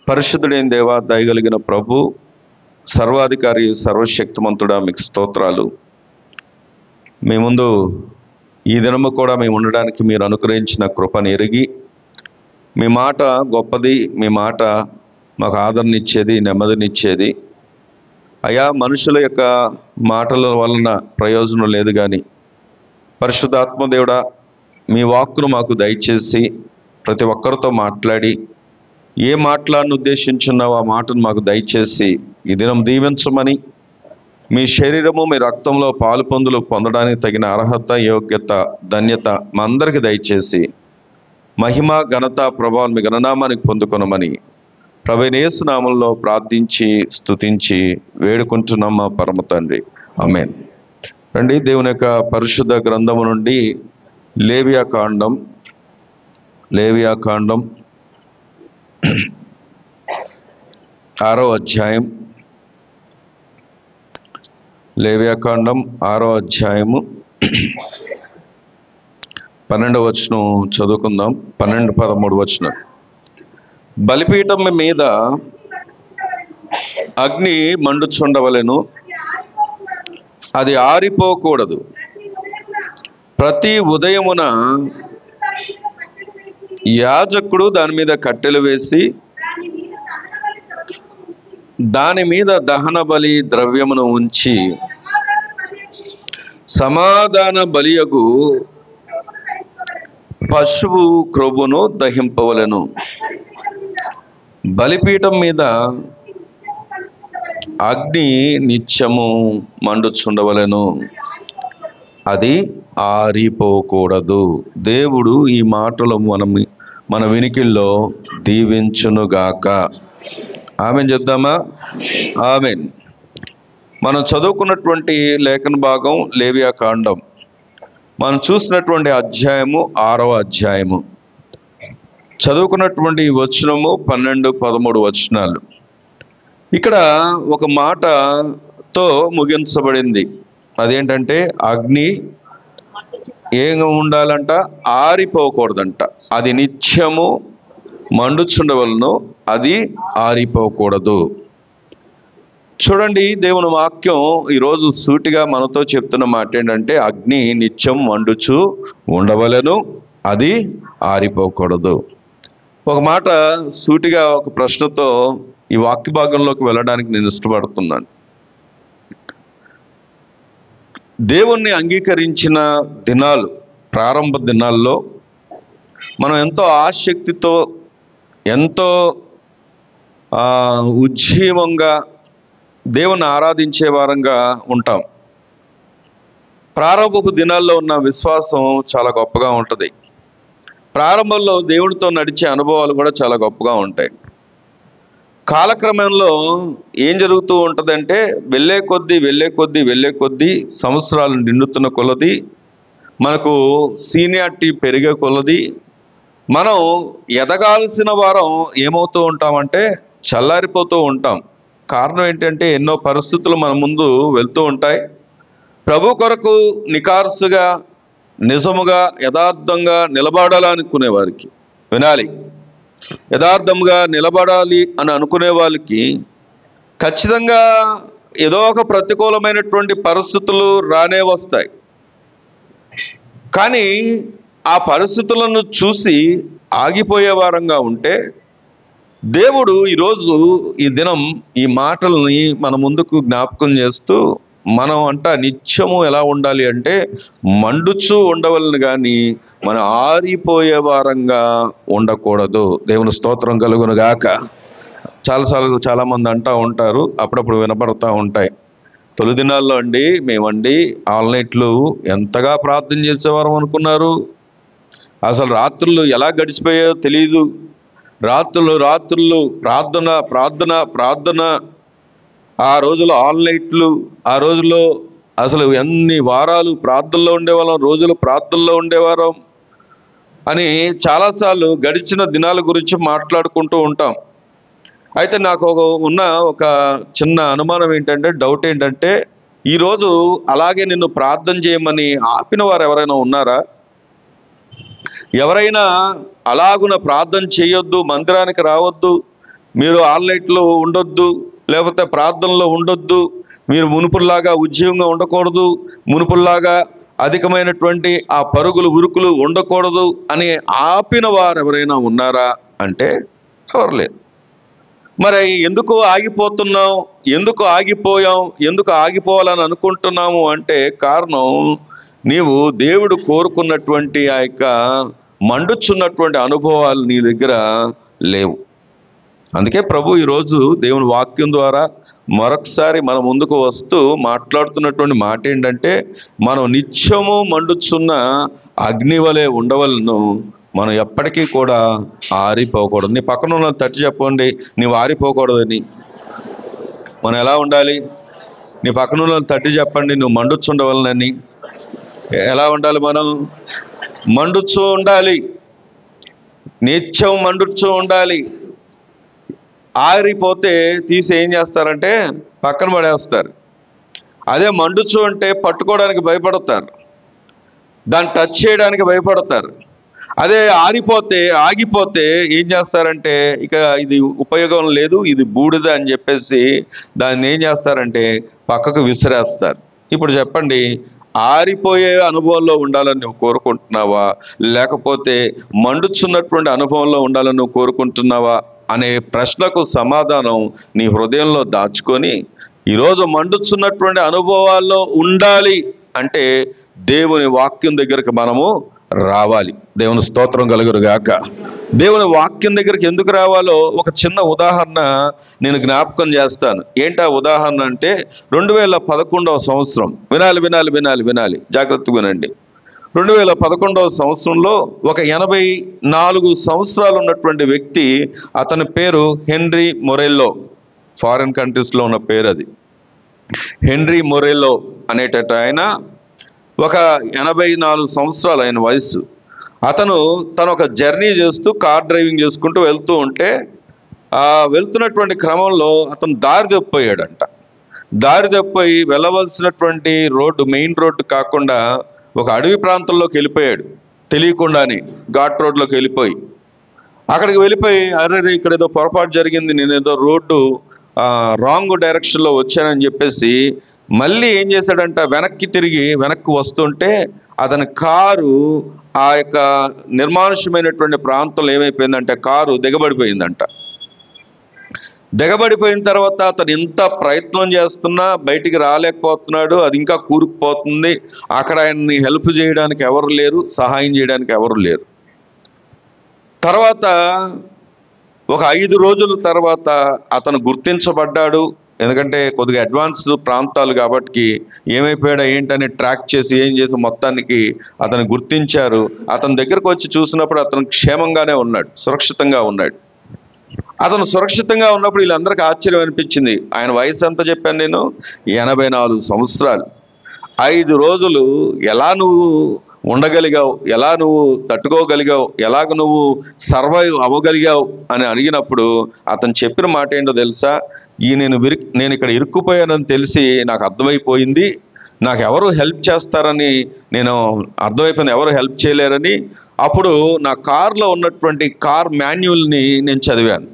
పరిశుద్ధుడైన దేవా, దయగలిగిన ప్రభు, సర్వాధికారి, సర్వశక్తిమంతుడా, మీకు స్తోత్రాలు. మీ ముందు ఈ దినము కూడా మేము ఉండడానికి మీరు అనుగ్రహించిన కృపను ఎరిగి, మీ మాట గొప్పది, మీ మాట మాకు ఆదరణనిచ్చేది, నెమ్మదినిచ్చేది. అయా, మనుషుల యొక్క మాటల వలన ప్రయోజనం లేదు, కానీ పరిశుద్ధాత్మదేవుడా, మీ వాక్కును మాకు దయచేసి ప్రతి ఒక్కరితో మాట్లాడి, ఏ మాట్లాడిన ఉద్దేశించున్నావో ఆ మాటను మాకు దయచేసి ఈ దినం దీవించమని, మీ శరీరము మీ రక్తంలో పాలు పొందడానికి తగిన అర్హత, యోగ్యత, ధన్యత మా అందరికీ దయచేసి మహిమ, ఘనత, ప్రభావం మీ గణనామానికి పొందుకొనమని ప్రభువైన యేసు నామములో ప్రార్థించి స్తుతించి వేడుకుంటున్నాం మా పరమ తండ్రి. ఆమేన్. రండి, దేవుని యొక్క పరిశుద్ధ గ్రంథము నుండి లేవియాకాండం 6వ అధ్యాయం. లేవియాకాండం 6వ అధ్యాయము 12వ వచనం చదువుకుందాం. 12, 13 వచనం. బలిపీఠం మీద అగ్ని మండుచుండవలెను, అది ఆరిపోకూడదు. ప్రతి ఉదయమున యాజకుడు దాని మీద కట్టెలు వేసి దాని మీద దహన బలి ద్రవ్యమును ఉంచి సమాధాన బలియగు పశువు క్రొవ్వును దహింపవలెను. బలిపీఠం మీద అగ్ని నిత్యము మండుచుండవలెను, అది ఆరిపోకూడదు. దేవుడు ఈ మాటలు మన వినికిల్లో దీవించునుగాక. ఆమేన్ చెప్దామా? ఆమేన్. మనం చదువుకున్నటువంటి లేఖన భాగం లేవియాకాండం. మనం చూసినటువంటి అధ్యాయము 6వ అధ్యాయము. చదువుకున్నటువంటి వచనము 12, 13 వచనాలు. ఇక్కడ ఒక మాటతో ముగించబడింది. అదేంటంటే అగ్ని ఏం ఉండాలంట? ఆరిపోకూడదంట. అది నిత్యము మండుచుండవలను, అది ఆరిపోకూడదు. చూడండి, దేవుని వాక్యం ఈరోజు సూటిగా మనతో చెప్తున్న మాట ఏంటంటే అగ్ని నిత్యం మండుచు ఉండవలెను, అది ఆరిపోకూడదు. ఒక మాట సూటిగా ఒక ప్రశ్నతో ఈ వాక్య భాగంలోకి వెళ్ళడానికి నేను ఇష్టపడుతున్నాను. దేవుణ్ణి అంగీకరించిన దినాలు, ప్రారంభ దినాల్లో మనం ఎంతో ఆసక్తితో, ఎంతో ఉజ్జీవంగా దేవుణ్ణి ఆరాధించే వారంగా ఉంటాం. ప్రారంభపు దినాల్లో ఉన్న విశ్వాసం చాలా గొప్పగా ఉంటుంది. ప్రారంభంలో దేవుడితో నడిచే అనుభవాలు కూడా చాలా గొప్పగా ఉంటాయి. కాలక్రమంలో ఏం జరుగుతూ ఉంటుందంటే వెళ్ళే కొద్దీ సంవత్సరాలు నిండుతున్న కొలది, మనకు సీనియారిటీ పెరిగే కొలది, మనం ఎదగాల్సిన వారం ఏమవుతూ ఉంటామంటే చల్లారిపోతూ ఉంటాం. కారణం ఏంటంటే ఎన్నో పరిస్థితులు మన ముందు వెళ్తూ ఉంటాయి. ప్రభు కొరకు నికార్సుగా, నిజముగా, యథార్థంగా నిలబడాలనుకునే వారికి, వినాలి, యథార్థంగా నిలబడాలి అని అనుకునే వాళ్ళకి ఖచ్చితంగా ఏదో ఒక ప్రతికూలమైనటువంటి పరిస్థితులు రానే వస్తాయి. కానీ ఆ పరిస్థితులను చూసి ఆగిపోయే వారంగా ఉంటే దేవుడు ఈరోజు ఈ దినం ఈ మాటల్ని మన ముందుకు జ్ఞాపకం చేస్తూ, మనం నిత్యము ఎలా ఉండాలి అంటే మండుచూ ఉండవలను, కానీ మనం ఆరిపోయే వారంగా ఉండకూడదు. దేవుని స్తోత్రం కలుగును గాక. చాలామంది అంటూ ఉంటారు, అప్పుడప్పుడు వినపడతా ఉంటాయి, తొలి దినాల్లో మేమండి ఆల్నైట్లు ఎంతగా ప్రార్థన చేసేవారం అనుకున్నారు, అసలు రాత్రులు ఎలా గడిచిపోయాయో తెలియదు, రాత్రులు ప్రార్థన, ఆ రోజులో ఆల్నైట్లు, ఆ రోజులో అసలు ఎన్ని వారాలు ప్రార్థనలో ఉండేవాళ్ళం, రోజులు ప్రార్థనలో ఉండేవారం అని చాలాసార్లు గడిచిన దినాల గురించి మాట్లాడుకుంటూ ఉంటాం. అయితే నాకు ఉన్న ఒక చిన్న అనుమానం ఏంటంటే, డౌట్ ఏంటంటే, ఈరోజు అలాగే నిన్ను ప్రార్థన చేయమని ఆపిన వారు ఎవరైనా ఉన్నారా? ఎవరైనా అలాగున ప్రార్థన చేయొద్దు, మందిరానికి రావద్దు, మీరు ఆన్లైట్లో ఉండొద్దు, లేకపోతే ప్రార్థనలో ఉండొద్దు, మీరు మునుపుల్లాగా ఉద్యోగంగా ఉండకూడదు, మునుపుల్లాగా అధికమైనటువంటి ఆ పరుగులు ఉరుకులు ఉండకూడదు అని ఆపిన వారు ఎవరైనా ఉన్నారా అంటే ఎవరు లేరు. మరి ఎందుకు ఆగిపోతున్నాం, ఎందుకు ఆగిపోయాం, ఎందుకు ఆగిపోవాలని అనుకుంటున్నాము అంటే కారణం, నీవు దేవుడు కోరుకున్నటువంటి ఆ యొక్క మండుచున్నటువంటి అనుభవాలు నీ దగ్గర లేవు. అందుకే ప్రభు ఈరోజు దేవుని వాక్యం ద్వారా మరొకసారి మన ముందుకు వస్తూ మాట్లాడుతున్నటువంటి మాట ఏంటంటే, మనం నిత్యము మండుచున్న అగ్ని వలె ఉండవలను, మనం ఎప్పటికీ కూడా ఆరిపోకూడదు. నీ పక్కన ఉన్న తట్టి చెప్పండి, నీవు ఆరిపోకూడదని. మనం ఎలా ఉండాలి? నీ పక్కన ఉన్న తట్టి చెప్పండి, నువ్వు మండుచుండవలనని. ఎలా ఉండాలి? మనం మండుచూ ఉండాలి, నిత్యం మండుచూ ఉండాలి. ఆరిపోతే తీసి ఏం చేస్తారంటే పక్కన పడేస్తారు. అదే మండుచు అంటే పట్టుకోవడానికి భయపడతారు, దాన్ని టచ్ చేయడానికి భయపడతారు. అదే ఆరిపోతే ఆగిపోతే ఏం చేస్తారంటే ఇక ఇది ఉపయోగం లేదు, ఇది బూడిద అని చెప్పేసి దాన్ని ఏం చేస్తారంటే పక్కకు విసిరేస్తారు. ఇప్పుడు చెప్పండి, ఆరిపోయే అనుభవంలో ఉండాలని నువ్వు కోరుకుంటున్నావా, లేకపోతే మండుచున్నటువంటి అనుభవంలో ఉండాలని నువ్వు కోరుకుంటున్నావా అనే ప్రశ్నకు సమాధానం నీ హృదయంలో దాచుకొని, ఈరోజు మండుచున్నటువంటి అనుభవాల్లో ఉండాలి అంటే దేవుని వాక్యం దగ్గరికి మనము రావాలి. దేవుని స్తోత్రం కలుగురుగాక. దేవుని వాక్యం దగ్గరికి ఎందుకు రావాలో ఒక చిన్న ఉదాహరణ నేను జ్ఞాపకం చేస్తాను. ఏంటా ఉదాహరణ అంటే 2011వ సంవత్సరం. వినాలి వినాలి వినాలి వినాలి, జాగ్రత్తగా వినండి. 2011వ సంవత్సరంలో ఒక 84 సంవత్సరాలు ఉన్నటువంటి వ్యక్తి, అతని పేరు హెన్రీ మొరెల్లో. ఫారిన్ కంట్రీస్లో ఉన్న పేరు అది. హెన్రీ మొరెల్లో అనేటట్టు ఆయన ఒక 84 సంవత్సరాలు ఆయన వయసు. అతను తను ఒక జర్నీ చేస్తూ కార్ డ్రైవింగ్ చేసుకుంటూ వెళ్తూ ఉంటే వెళ్తున్నటువంటి క్రమంలో అతను దారి తప్పిపోయాడంట. దారి తప్పిపోయి వెళ్ళవలసినటువంటి రోడ్డు, మెయిన్ రోడ్డు కాకుండా ఒక అడవి ప్రాంతంలోకి వెళ్ళిపోయాడు. తెలియకుండానే ఘాట్ రోడ్లోకి వెళ్ళిపోయి అక్కడికి వెళ్ళిపోయి, అరే ఇక్కడ ఏదో పొరపాటు జరిగింది, నేను ఏదో రోడ్డు రాంగ్ డైరెక్షన్లో వచ్చానని చెప్పేసి మళ్ళీ ఏం చేశాడంట, వెనక్కి వస్తుంటే అతని కారు ఆ యొక్క నిర్మానుష్యమైనటువంటి ప్రాంతంలో ఏమైపోయిందంటే కారు దిగబడిపోయిందంట. దిగబడిపోయిన తర్వాత అతను ఎంత ప్రయత్నం చేస్తున్నా బయటికి రాలేకపోతున్నాడు, అది ఇంకా కూరుకుపోతుంది. అక్కడ ఆయన్ని హెల్ప్ చేయడానికి ఎవరు లేరు, సహాయం చేయడానికి ఎవరు లేరు. తర్వాత ఒక 5 రోజుల తర్వాత అతను గుర్తించబడ్డాడు. ఎందుకంటే కొద్దిగా అడ్వాన్స్ ప్రాంతాలు కాబట్టి ఏమైపోయాడో ఏంటని ట్రాక్ చేసి ఏం చేసి మొత్తానికి అతను గుర్తించారు. అతని దగ్గరకు వచ్చి చూసినప్పుడు అతను క్షేమంగానే ఉన్నాడు, సురక్షితంగా ఉన్నాడు. అతను సురక్షితంగా ఉన్నప్పుడు వీళ్ళందరికీ ఆశ్చర్యం అనిపించింది. ఆయన వయసు ఎంత చెప్పాను నేను? 84 సంవత్సరాలు. 5 రోజులు ఎలా నువ్వు ఉండగలిగావు, ఎలా నువ్వు తట్టుకోగలిగావు, ఎలాగ నువ్వు సర్వైవ్ అవ్వగలిగావు అని అడిగినప్పుడు అతను చెప్పిన మాట ఏంటో తెలుసా? నేను ఇక్కడ ఇరుక్కుపోయానని తెలిసి నాకు అర్థమైపోయింది, నాకు ఎవరు హెల్ప్ చేస్తారని నేను అర్థమైపోయింది, ఎవరు హెల్ప్ చేయలేరని. అప్పుడు నా కార్లో ఉన్నటువంటి కార్ మాన్యువల్ని నేను చదివాను.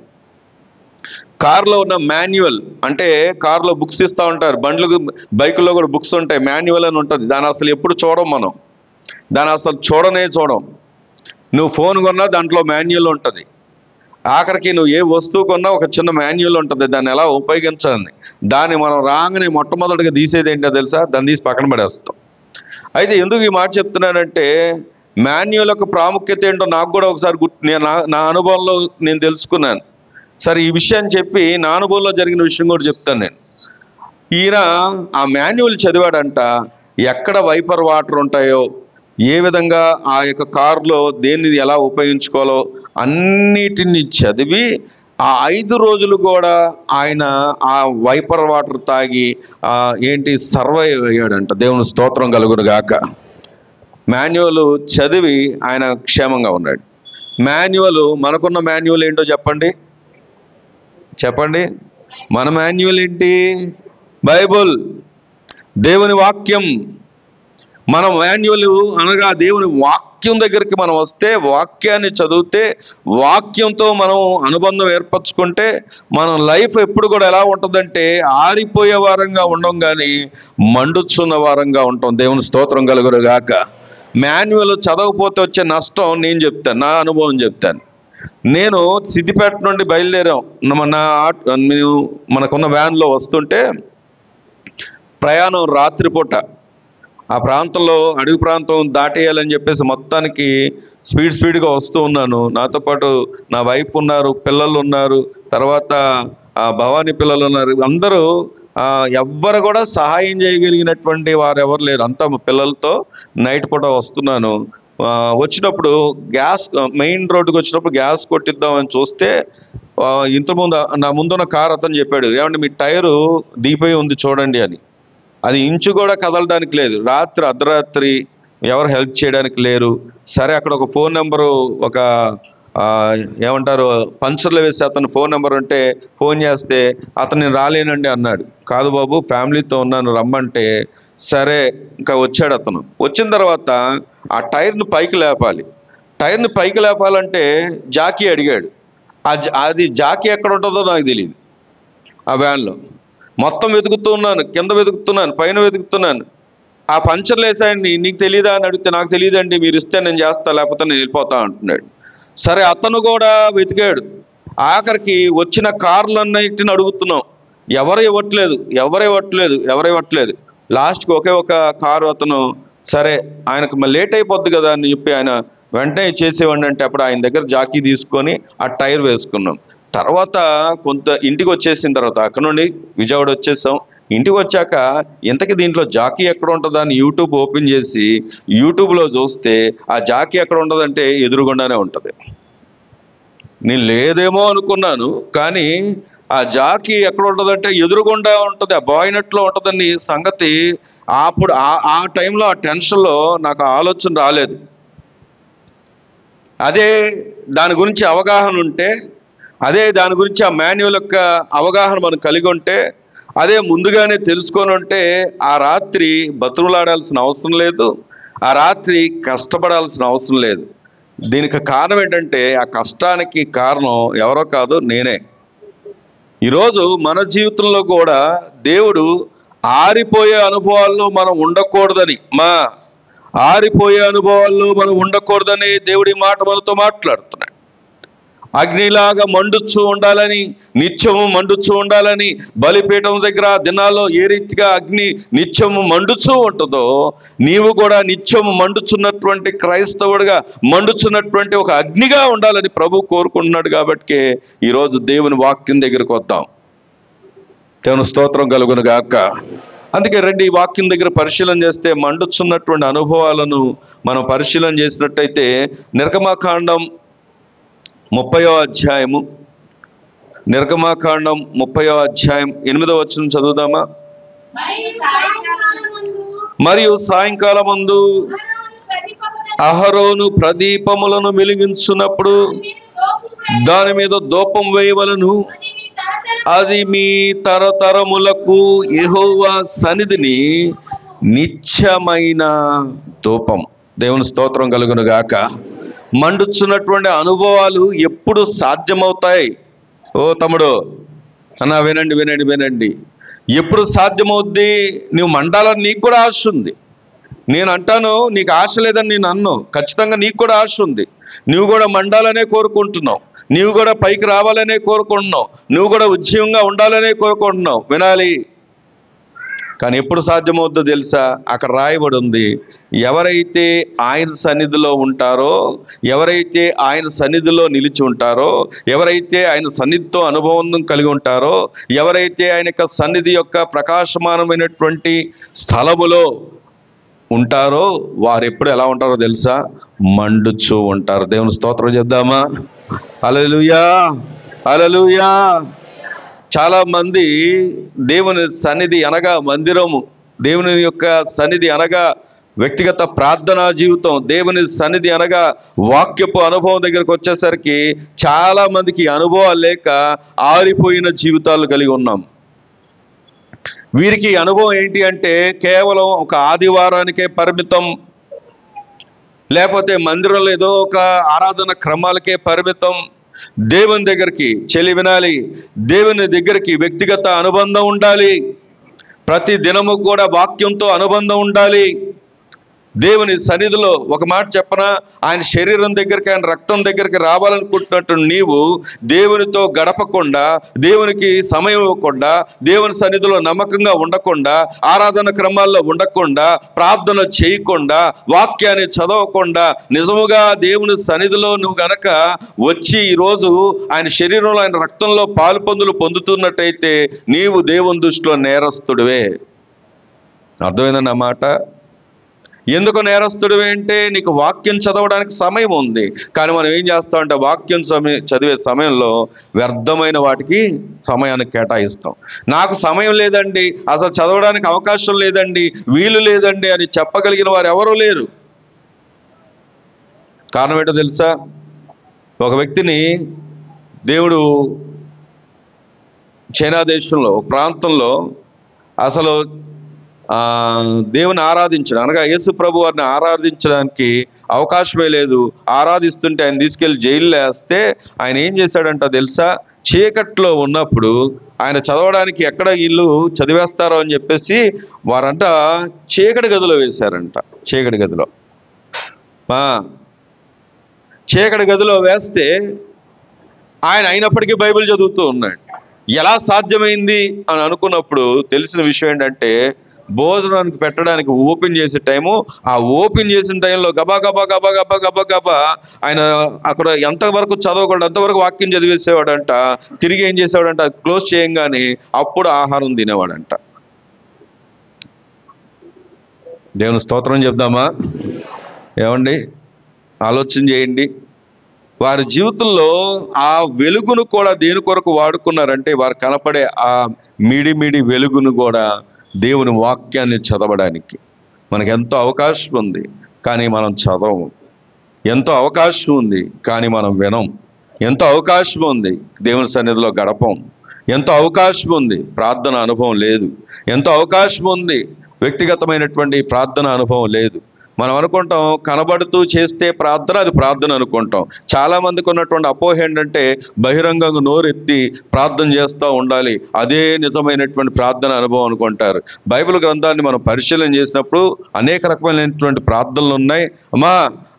కార్లో ఉన్న మాన్యువల్ అంటే కార్లో బుక్స్ ఇస్తూ ఉంటారు, బైకుల్లో కూడా బుక్స్ ఉంటాయి, మాన్యువల్ అని ఉంటుంది. దాన్ని అసలు ఎప్పుడు చూడం మనం, దాన్ని అసలు చూడం. నువ్వు ఫోన్ కొన్నా దాంట్లో మాన్యువల్ ఉంటుంది. ఆఖరికి నువ్వు ఏ వస్తువు కొన్నా ఒక చిన్న మాన్యువల్ ఉంటుంది, దాన్ని ఎలా ఉపయోగించాలని. దాన్ని మనం రాగానే మొట్టమొదటిగా తీసేది ఏంటో తెలుసా? దాన్ని తీసి పక్కన పడేస్తాం. అయితే ఎందుకు ఈ మాట చెప్తున్నానంటే, మాన్యువల్ యొక్క ప్రాముఖ్యత ఏంటో నాకు కూడా ఒకసారి నా అనుభవంలో నేను తెలుసుకున్నాను. సరే, ఈ విషయాన్ని చెప్పి నా అనుభవంలో జరిగిన విషయం కూడా చెప్తాను నేను. ఈయన ఆ మాన్యువల్ చదివాడంట. ఎక్కడ వైపర్ వాటర్ ఉంటాయో, ఏ విధంగా ఆ యొక్క కారులో దేన్ని ఎలా ఉపయోగించుకోవాలో అన్నిటిని చదివి ఆ 5 రోజులు కూడా ఆయన ఆ వైపర్ వాటర్ తాగి సర్వైవ్ అయ్యాడంట. దేవుని స్తోత్రం కలుగును గాక. మాన్యువల్ చదివి ఆయన క్షేమంగా ఉన్నాడు. మనకున్న మాన్యువల్ ఏంటో చెప్పండి. మన మాన్యువల్ ఏంటి? బైబుల్, దేవుని వాక్యం. మన మాన్యువల్ అనగా దేవుని వాక్యం వాక్యం దగ్గరికి మనం వస్తే, వాక్యాన్ని చదివితే, వాక్యంతో మనం అనుబంధం ఏర్పరచుకుంటే మన లైఫ్ ఎప్పుడు కూడా ఎలా ఉంటుందంటే ఆరిపోయే వారంగా ఉండం, కానీ మండుచున్న వారంగా ఉంటాం. దేవుని స్తోత్రం కలుగును గాక. మాన్యువల్ చదవకపోతే వచ్చే నష్టం నేను చెప్తాను, నా అనుభవం చెప్తాను. నేను సిద్దిపేట నుండి బయలుదేరాం. మనకున్న వ్యాన్లో వస్తుంటే ప్రయాణం రాత్రిపూట, ఆ ప్రాంతంలో అడవి ప్రాంతం దాటేయాలని చెప్పేసి మొత్తానికి స్పీడ్గా వస్తూ ఉన్నాను. నాతో పాటు నా వైఫ్ ఉన్నారు, పిల్లలు ఉన్నారు, తర్వాత భవానీ పిల్లలు ఉన్నారు. అందరూ ఎవ్వరు కూడా సహాయం చేయగలిగినటువంటి వారు ఎవరు లేరు. అంతా పిల్లలతో నైట్ పూట వస్తున్నాను. వచ్చినప్పుడు గ్యాస్, మెయిన్ రోడ్డుకి వచ్చినప్పుడు గ్యాస్ కొట్టిద్దామని చూస్తే ఇంతకుముందు నా ముందున్న కారు అతను చెప్పాడు, ఏమంటే మీ టైరు దిగిపోయి ఉంది చూడండి అని. అది ఇంచు కూడా కదలడానికి లేదు. అర్ధరాత్రి ఎవరు హెల్ప్ చేయడానికి లేరు. సరే, అక్కడ ఒక ఫోన్ నెంబరు, ఒక ఏమంటారు పంచర్లు వేసి అతను ఫోన్ నెంబర్ ఉంటే ఫోన్ చేస్తే అతను రాలేనండి అన్నాడు. కాదు బాబు, ఫ్యామిలీతో ఉన్నాను రమ్మంటే సరే ఇంకా వచ్చాడు. అతను వచ్చిన తర్వాత ఆ టైర్ని పైకి లేపాలి. టైర్ని పైకి లేపాలంటే జాకీ అడిగాడు. అది జాకీ ఎక్కడ ఉంటుందో నాకు తెలియదు. ఆ వ్యాన్లో మొత్తం వెతుకుతూ ఉన్నాను, కింద వెతుకుతున్నాను, పైన వెతుకుతున్నాను. ఆ పంచర్లు వేసాయండి, నీకు తెలియదా అని అడిగితే నాకు తెలియదండి, మీరు ఇస్తే నేను చేస్తా, లేకపోతే నేను వెళ్ళిపోతా అంటున్నాడు. సరే, అతను కూడా వెతికాడు. ఆఖరికి వచ్చిన కార్లన్నిటిని అడుగుతున్నాం, ఎవరు ఇవ్వట్లేదు. లాస్ట్కి ఒకే ఒక కారు అతను, సరే ఆయనకు మళ్ళీ లేట్ అయిపోద్ది కదా అని చెప్పి ఆయన వెంటనే చేసేవాడిని. అంటే అప్పుడు ఆయన దగ్గర జాకీ తీసుకొని ఆ టైర్ వేసుకున్నాం. తర్వాత కొంత ఇంటికి వచ్చేసిన తర్వాత అక్కడ నుండి విజయవాడ వచ్చేసాం. ఇంటికి వచ్చాక ఇంతకీ దీంట్లో జాకీ ఎక్కడ ఉంటుందా అని యూట్యూబ్ ఓపెన్ చేసి యూట్యూబ్లో చూస్తే ఆ జాకీ ఎక్కడ ఉంటుందంటే ఎదురుగుండానే ఉంటుంది. నేను లేదేమో అనుకున్నాను, కానీ ఆ జాకీ ఎక్కడ ఉంటుందంటే ఎదురుగుండా ఉంటుంది, ఆ బాయినట్లో ఉంటుందని సంగతి అప్పుడు ఆ టైంలో ఆ టెన్షన్లో నాకు ఆలోచన రాలేదు. అదే దాని గురించి అవగాహన ఉంటే, అదే దాని గురించి ఆ మాన్యువల్ యొక్క అవగాహన మనం కలిగి ఉంటే, అదే ముందుగానే తెలుసుకొని ఉంటే ఆ రాత్రి బతుకులాడాల్సిన అవసరం లేదు, ఆ రాత్రి కష్టపడాల్సిన అవసరం లేదు. దీనికి కారణం ఏంటంటే ఆ కష్టానికి కారణం ఎవరో కాదు, నేనే. ఈరోజు మన జీవితంలో కూడా దేవుడు ఆరిపోయే అనుభవాల్లో మనం ఉండకూడదని దేవుడి మాట మనతో మాట్లాడుతున్నాడు. అగ్నిలాగా మండుచూ ఉండాలని, నిత్యము మండుచూ ఉండాలని, బలిపీఠం దగ్గర దినాల్లో ఏ రీతిగా అగ్ని నిత్యము మండుచూ ఉంటుందో నీవు కూడా నిత్యము మండుచున్నటువంటి క్రైస్తవుడిగా, మండుచున్నటువంటి ఒక అగ్నిగా ఉండాలని ప్రభు కోరుకుంటున్నాడు. కాబట్టి ఈరోజు దేవుని వాక్యం దగ్గరకు వద్దాం. దేవుని స్తోత్రం కలుగును గాక. అందుకే రండి, ఈ వాక్యం దగ్గర పరిశీలన చేస్తే మండుచున్నటువంటి అనుభవాలను మనం పరిశీలన చేసినట్టయితే నిర్గమకాండం 30వ అధ్యాయము, నిర్గమకాండం 30వ అధ్యాయం 8వ వచనం చదువుదామా? మరియు సాయంకాలమందు అహరోను ప్రదీపములను వెలిగించున్నప్పుడు దాని మీద ధూపం వేయవలను, అది మీ తరతరములకు యెహోవా సన్నిధిని నిత్యమైన ధూపం. దేవుని స్తోత్రం కలుగును గాక. మండుచున్నటువంటి అనుభవాలు ఎప్పుడు సాధ్యమవుతాయి? ఓ తమ్ముడు అన్నా, వినండి. ఎప్పుడు సాధ్యమవుద్ది? నువ్వు మండాలని నీకు కూడా ఆశ ఉంది. నేను అంటాను నీకు ఆశ లేదని నేను అన్ను, ఖచ్చితంగా నీకు కూడా ఆశ ఉంది. నువ్వు కూడా మండాలనే కోరుకుంటున్నావు, నీవు కూడా పైకి రావాలనే కోరుకుంటున్నావు, నువ్వు కూడా ఉద్యమంగా ఉండాలనే కోరుకుంటున్నావు. వినాలి. కానీ ఎప్పుడు సాధ్యమవుద్దో తెలుసా? అక్కడ రాయబడి ఉంది, ఎవరైతే ఆయన సన్నిధిలో ఉంటారో, ఎవరైతే ఆయన సన్నిధిలో నిలిచి ఉంటారో, ఎవరైతే ఆయన సన్నిధితో అనుభవం కలిగి ఉంటారో, ఎవరైతే ఆయన యొక్క సన్నిధి యొక్క ప్రకాశమానమైనటువంటి స్థలములో ఉంటారో వారు ఎప్పుడు ఎలా ఉంటారో తెలుసా? మండుచూ ఉంటారు. దేవుని స్తోత్రం చేద్దామా? హల్లెలూయా, హల్లెలూయా. చాలా మంది దేవుని సన్నిధి అనగా మందిరము, దేవుని యొక్క సన్నిధి అనగా వ్యక్తిగత ప్రార్థనా జీవితం, దేవుని సన్నిధి అనగా వాక్యపు అనుభవం దగ్గరకు వచ్చేసరికి చాలా మందికి అనుభవాలు లేక ఆరిపోయిన జీవితాలు కలిగి ఉన్నాం. వీరికి అనుభవం ఏంటి అంటే కేవలం ఒక ఆదివారానికే పరిమితం, లేకపోతే మందిరంలో ఏదో ఒక ఆరాధన క్రమాలకే పరిమితం. దేవుని దగ్గరికి చెలి వినాలి, దేవుని దగ్గరికి వ్యక్తిగత అనుబంధం ఉండాలి. ప్రతి దినము కూడా వాక్యంతో అనుబంధం ఉండాలి. దేవుని సన్నిధిలో ఒక మాట చెప్పనా, ఆయన శరీరం దగ్గరికి, ఆయన రక్తం దగ్గరికి రావాలనుకుంటున్నట్టు నీవు దేవునితో గడపకుండా, దేవునికి సమయం ఇవ్వకుండా, దేవుని సన్నిధిలో నమ్మకంగా ఉండకుండా, ఆరాధన క్రమాల్లో ఉండకుండా, ప్రార్థన చేయకుండా, వాక్యాన్ని చదవకుండా, నిజముగా దేవుని సన్నిధిలో నువ్వు గనక వచ్చి ఈరోజు ఆయన శరీరంలో, ఆయన రక్తంలో పాలు పొందులు పొందుతున్నట్టయితే నీవు దేవుని దృష్టిలో నేరస్తుడివే. అర్థమైందన్న మాట? ఎందుకు నేరస్తుడివే అంటే నీకు వాక్యం చదవడానికి సమయం ఉంది, కానీ మనం ఏం చేస్తామంటే వాక్యం చదివే సమయంలో వ్యర్థమైన వాటికి సమయాన్ని కేటాయిస్తాం. నాకు సమయం లేదండి, అసలు చదవడానికి అవకాశం లేదండి, వీలు లేదండి అని చెప్పగలిగిన వారు ఎవరూ లేరు. కారణం ఏంటో తెలుసా? ఒక వ్యక్తిని దేవుడు చైనా దేశంలో ఒక ప్రాంతంలో అసలు దేవుని ఆరాధించడం, అనగా యేసు ప్రభు వారిని ఆరాధించడానికి అవకాశమే లేదు. ఆరాధిస్తుంటే ఆయన తీసుకెళ్లి జైల్లో వేస్తే ఆయన ఏం చేశాడంట తెలుసా? చీకట్లో ఉన్నప్పుడు ఆయన చదవడానికి ఎక్కడ ఇల్లు చదివేస్తారో అని చెప్పేసి వారంట చీకటి గదిలో వేశారంట. చీకటి గదిలో వేస్తే ఆయన అయినప్పటికీ బైబిల్ చదువుతూ ఉన్నాడు. ఎలా సాధ్యమైంది అని అనుకున్నప్పుడు తెలిసిన విషయం ఏంటంటే, భోజనానికి పెట్టడానికి ఓపెన్ చేసే టైము, ఆ ఓపెన్ చేసిన టైంలో గబా గబా గబా గబా గబా గబా ఆయన అక్కడ ఎంతవరకు చదవకూడదు అంతవరకు వాక్యం చదివేసేవాడంట. తిరిగి ఏం చేసేవాడంట, క్లోజ్ చేయంగానే అప్పుడు ఆహారం తినేవాడంట. దేవుని స్తోత్రం చెప్దామా? ఏమండి, ఆలోచన చేయండి. వారి జీవితంలో ఆ వెలుగును కూడా దేని కొరకు వాడుకున్నారంటే, వారు కనపడే ఆ మిడి వెలుగును కూడా దేవుని వాక్యాన్ని చదవడానికి. మనకు ఎంతో అవకాశం ఉంది కానీ మనం చదవము. ఎంతో అవకాశం ఉంది కానీ మనం వినం. ఎంతో అవకాశం ఉంది దేవుని సన్నిధిలో గడపం. ఎంతో అవకాశం ఉంది ప్రార్థన అనుభవం లేదు. ఎంతో అవకాశం ఉంది వ్యక్తిగతమైనటువంటి ప్రార్థన అనుభవం లేదు. మనం అనుకుంటాం కనబడుతూ చేస్తే ప్రార్థన, అది ప్రార్థన అనుకుంటాం. చాలామందికి ఉన్నటువంటి అపోహ ఏంటంటే బహిరంగంగా నోరెత్తి ప్రార్థన చేస్తూ ఉండాలి, అదే నిజమైనటువంటి ప్రార్థన అనుభవం అనుకుంటారు. బైబిల్ గ్రంథాన్ని మనం పరిశీలన చేసినప్పుడు అనేక రకమైనటువంటి ప్రార్థనలు ఉన్నాయి అమ్మా,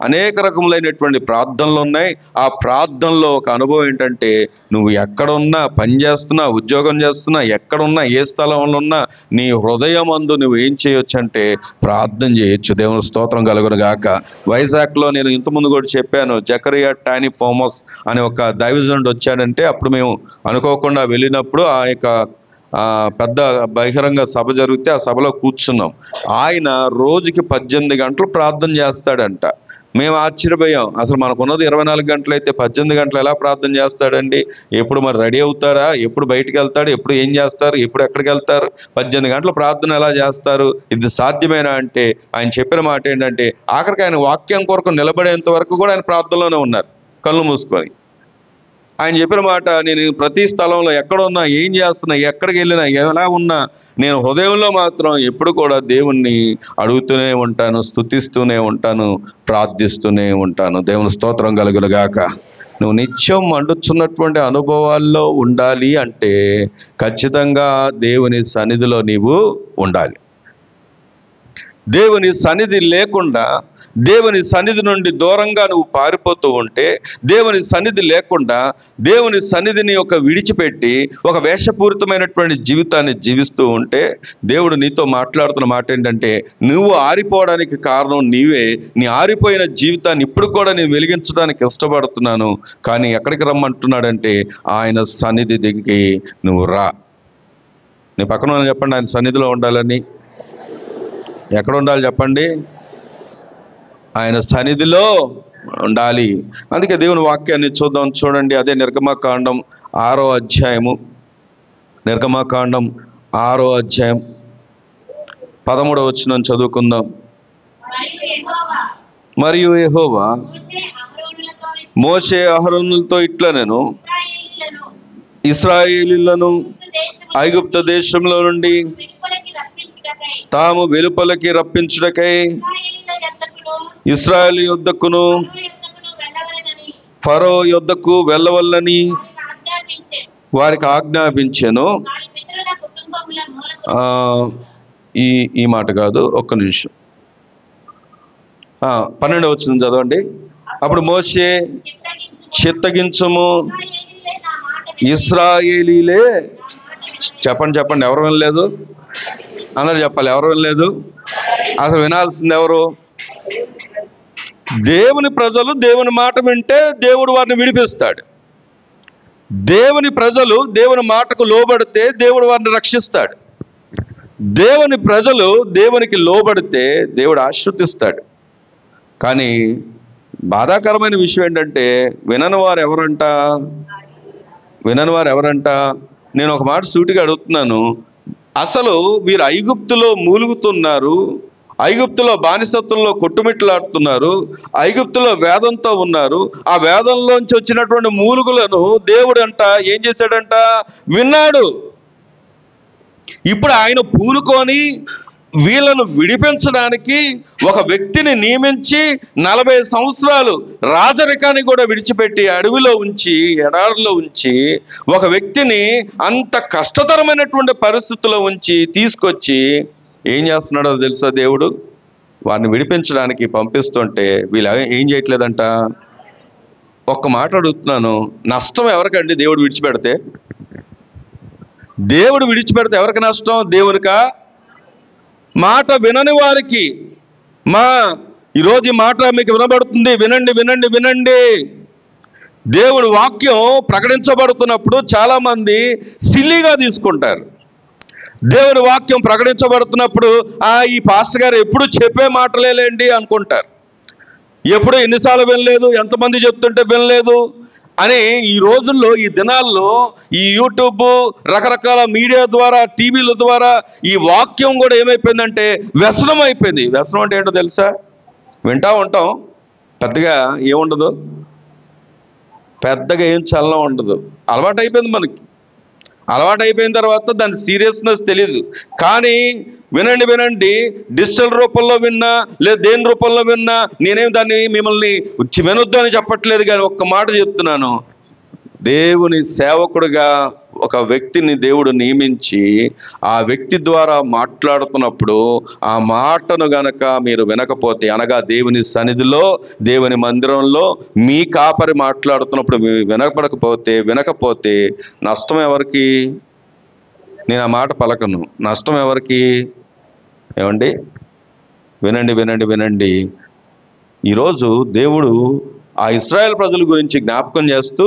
అనేక రకములైనటువంటి ప్రార్థనలు ఉన్నాయి. ఆ ప్రార్థనలో ఒక అనుభవం ఏంటంటే, నువ్వు ఎక్కడున్నా, పని చేస్తున్నా, ఉద్యోగం చేస్తున్నా, ఎక్కడున్నా, ఏ స్థలంలో ఉన్నా నీ హృదయం అందు నువ్వు ఏం చేయొచ్చు అంటే ప్రార్థన చేయొచ్చు. దేవుని స్తోత్రం కలుగును గాక. వైజాగ్లో నేను ఇంతకుముందు కూడా చెప్పాను, జకరియా టానీ ఫోమస్ అనే ఒక దైవజనుడు వచ్చాడంటే, అప్పుడు మేము అనుకోకుండా వెళ్ళినప్పుడు ఆ యొక్క పెద్ద బహిరంగ సభ జరిగితే ఆ సభలో కూర్చున్నాం. ఆయన రోజుకి 18 గంటలు ప్రార్థన చేస్తాడంట. మేము ఆశ్చర్యపోయాం. అసలు మనకున్నది 24 గంటలు అయితే 18 గంటలు ఎలా ప్రార్థన చేస్తాడండి? ఎప్పుడు మరి రెడీ అవుతారా? ఎప్పుడు బయటికి వెళ్తాడు? ఎప్పుడు ఏం చేస్తారు? ఎప్పుడు ఎక్కడికి వెళ్తారు? 18 గంటల ప్రార్థన ఎలా చేస్తారు? ఇది సాధ్యమేనా అంటే ఆయన చెప్పిన మాట ఏంటంటే, ఆఖరికి ఆయన వాక్యం కొరకు నిలబడేంత వరకు కూడా ఆయన ప్రార్థనలోనే ఉన్నారు కళ్ళు మూసుకొని. ఆయన చెప్పిన మాట, నేను ప్రతి స్థలంలో ఎక్కడున్నా, ఏం చేస్తున్నా, ఎక్కడికి వెళ్ళినా, ఎలా ఉన్నా, నేను హృదయంలో మాత్రం ఎప్పుడు కూడా దేవుణ్ణి అడుగుతూనే ఉంటాను, స్తుతిస్తూనే ఉంటాను, ప్రార్థిస్తూనే ఉంటాను. దేవుని స్తోత్రం కలుగును గాక. నువ్వు నిత్యం మండుచున్నటువంటి అనుభవాల్లో ఉండాలి అంటే ఖచ్చితంగా దేవుని సన్నిధిలో నీవు ఉండాలి. దేవుని సన్నిధి లేకుండా, దేవుని సన్నిధి నుండి దూరంగా నువ్వు పారిపోతూ ఉంటే, దేవుని సన్నిధి లేకుండా దేవుని సన్నిధిని విడిచిపెట్టి ఒక వేషపూరితమైనటువంటి జీవితాన్ని జీవిస్తూ ఉంటే, దేవుడు నీతో మాట్లాడుతున్న మాట ఏంటంటే, నువ్వు ఆరిపోవడానికి కారణం నీవే. నీ ఆరిపోయిన జీవితాన్ని ఇప్పుడు కూడా నేను వెలిగించడానికి ఇష్టపడుతున్నాను, కానీ ఎక్కడికి రమ్మంటున్నాడంటే ఆయన సన్నిధి దగ్గరికి నువ్వు రా. నీ పక్కన చెప్పండి, ఆయన సన్నిధిలో ఉండాలని. ఎక్కడ ఉండాలి చెప్పండి? ఆయన సన్నిధిలో ఉండాలి. అందుకే దేవుని వాక్యాన్ని చూద్దాం. చూడండి, అదే నిర్గమకాండం 6వ అధ్యాయము. నిర్గమకాండం 6వ అధ్యాయం 13వ వచనం చదువుకుందాం. మరియు యెహోవా మోషే అహరోనులతో ఇట్లా, నేను ఇశ్రాయేలీయులను ఐగుప్తు దేశంలో నుండి తాము వెలుపలకి రప్పించుటకై ఇశ్రాయేలు యొద్దకును ఫరో యొద్దకు వెళ్ళవల్లని వారికి ఆజ్ఞాపించెను. ఈ మాట కాదు, ఒక్క నిమిషం. 12వ వచనం చదవండి. అప్పుడు మోషే, చిత్తగించుము, ఇశ్రాయేలీలే. చెప్పండి చెప్పండి, ఎవరు వినలేదు? అందరూ చెప్పాలి, ఎవరు వినలేదు? అసలు వినాల్సింది ఎవరు? దేవుని ప్రజలు దేవుని మాట వింటే దేవుడు వారిని విడిపిస్తాడు. దేవుని ప్రజలు దేవుని మాటకు లోబడితే దేవుడు వారిని రక్షిస్తాడు. దేవుని ప్రజలు దేవునికి లోబడితే దేవుడు ఆశీర్వదిస్తాడు. కానీ బాధాకరమైన విషయం ఏంటంటే వినని వారు ఎవరంట? నేను ఒక మాట సూటిగా అడుగుతున్నాను. అసలు వీరు ఐగుప్తులో మూలుగుతున్నారు, ఐగుప్తులో బానిసత్వంలో కొట్టుమిట్లాడుతున్నారు, ఐగుప్తులో వేదంతో ఉన్నారు. ఆ వేదంలోంచి వచ్చినటువంటి మూలుగులను దేవుడు ఏం చేశాడంట? విన్నాడు. ఇప్పుడు ఆయన పూనుకొని వీళ్ళను విడిపించడానికి ఒక వ్యక్తిని నియమించి 40 సంవత్సరాలు రాజరికాన్ని కూడా విడిచిపెట్టి అడవిలో ఉంచి, ఎడారిలో ఉంచి, ఒక వ్యక్తిని అంత కష్టతరమైనటువంటి పరిస్థితుల్లో ఉంచి తీసుకొచ్చి ఏం చేస్తున్నాడో తెలుసా? దేవుడు వారిని విడిపించడానికి పంపిస్తుంటే వీళ్ళు ఏం చేయట్లేదంట. ఒక్క మాట అడుగుతున్నాను, నష్టం ఎవరికండి? దేవుడు విడిచిపెడితే ఎవరికి నష్టం? దేవునికా? మాట వినని వారికి. ఈరోజు ఈ మాట మీకు వినబడుతుంది, వినండి వినండి వినండి. దేవుడి వాక్యం ప్రకటించబడుతున్నప్పుడు చాలామంది సిల్లీగా తీసుకుంటారు. దేవుడి వాక్యం ప్రకటించబడుతున్నప్పుడు ఈ పాస్టర్ గారు ఎప్పుడు చెప్పే మాటలేండి అనుకుంటారు. ఎప్పుడు ఎన్నిసార్లు వినలేదు, ఎంతమంది చెప్తుంటే వినలేదు అని ఈ రోజుల్లో, ఈ దినాల్లో ఈ యూట్యూబ్, రకరకాల మీడియా ద్వారా, టీవీల ద్వారా ఈ వాక్యం కూడా ఏమైపోయిందంటే వ్యసనం అయిపోయింది. వ్యసనం అంటే ఏంటో తెలుసా? వింటా ఉంటాం, పెద్దగా ఏముండదు, పెద్దగా ఏం చలనం ఉండదు. అలవాటు అయిపోయింది మనకి. అలవాటు అయిపోయిన తర్వాత దాని సీరియస్నెస్ తెలియదు. కానీ వినండి వినండి, డిజిటల్ రూపంలో విన్నా లేదా దేని రూపంలో విన్నా, నేనేం దాన్ని మిమ్మల్ని వినొద్దు అని చెప్పట్లేదు. కానీ ఒక్క మాట చెప్తున్నాను, దేవుని సేవకుడిగా ఒక వ్యక్తిని దేవుడు నియమించి ఆ వ్యక్తి ద్వారా మాట్లాడుతున్నప్పుడు ఆ మాటను గనక మీరు వినకపోతే, అనగా దేవుని సన్నిధిలో, దేవుని మందిరంలో మీ కాపరి మాట్లాడుతున్నప్పుడు వినకపోతే నష్టం ఎవరికి? నేను ఆ మాట పలకను. నష్టం ఎవరికి? ఏమండి? వినండి వినండి వినండి. ఈరోజు దేవుడు ఆ ఇశ్రాయేల్ ప్రజల గురించి జ్ఞాపకం చేస్తూ,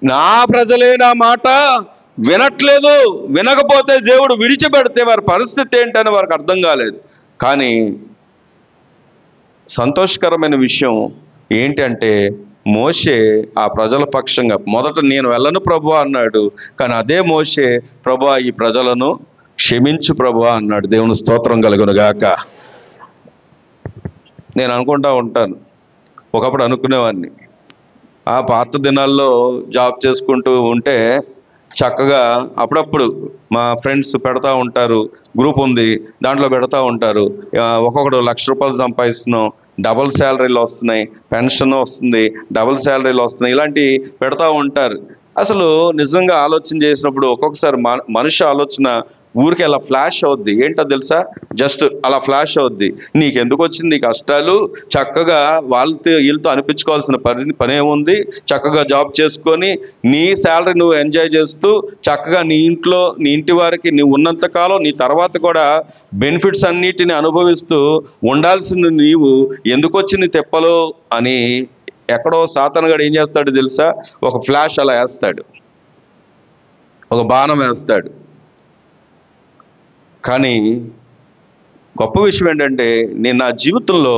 నా ప్రజలే నా మాట వినట్లేదు, వినకపోతే దేవుడు విడిచిపెడితే వారి పరిస్థితి ఏంటని వారికి అర్థం కాలేదు. కానీ సంతోషకరమైన విషయం ఏంటంటే మోషే ఆ ప్రజల పక్షంగా మొదట నేను వెళ్ళను ప్రభువా అన్నాడు. కానీ అదే మోషే, ప్రభువా ఈ ప్రజలను క్షమించు ప్రభువా అన్నాడు. దేవుని స్తోత్రం కలుగును గాక. నేను అనుకుంటా ఉంటాను, ఒకప్పుడు అనుకునేవాడిని, ఆ పాత దినాల్లో జాబ్ చేసుకుంటూ ఉంటే చక్కగా అప్పుడప్పుడు మా ఫ్రెండ్స్ పెడతా ఉంటారు, గ్రూప్ ఉంది, దాంట్లో పెడతా ఉంటారు, ఒక్కొక్కడు ₹1,00,000 సంపాదిస్తున్నాం, డబుల్ శాలరీలు వస్తున్నాయి, పెన్షన్ వస్తుంది, డబుల్ శాలరీలు వస్తున్నాయి, ఇలాంటివి పెడతా ఉంటారు. అసలు నిజంగా ఆలోచన చేసినప్పుడు ఒక్కొక్కసారి మనిషి ఆలోచన ఊరికి అలా ఫ్లాష్ అవుద్ది. ఏంటో తెలుసా? జస్ట్ అలా ఫ్లాష్ అవుద్ది. నీకెందుకు వచ్చింది కష్టాలు? చక్కగా వీళ్ళతో అనిపించుకోవాల్సిన పని ఏముంది? చక్కగా జాబ్ చేసుకొని నీ శాలరీ నువ్వు ఎంజాయ్ చేస్తూ చక్కగా నీ ఇంట్లో, నీ ఇంటి వారికి నువ్వు ఉన్నంతకాలం, నీ తర్వాత కూడా బెనిఫిట్స్ అన్నిటిని అనుభవిస్తూ ఉండాల్సిన నీవు ఎందుకు వచ్చింది తెప్పలో అని ఎక్కడో సాతానుగాడు ఏం చేస్తాడు తెలుసా? ఒక ఫ్లాష్ అలా వేస్తాడు, ఒక బాణం వేస్తాడు. కానీ గొప్ప విషయం ఏంటంటే, నేను నా జీవితంలో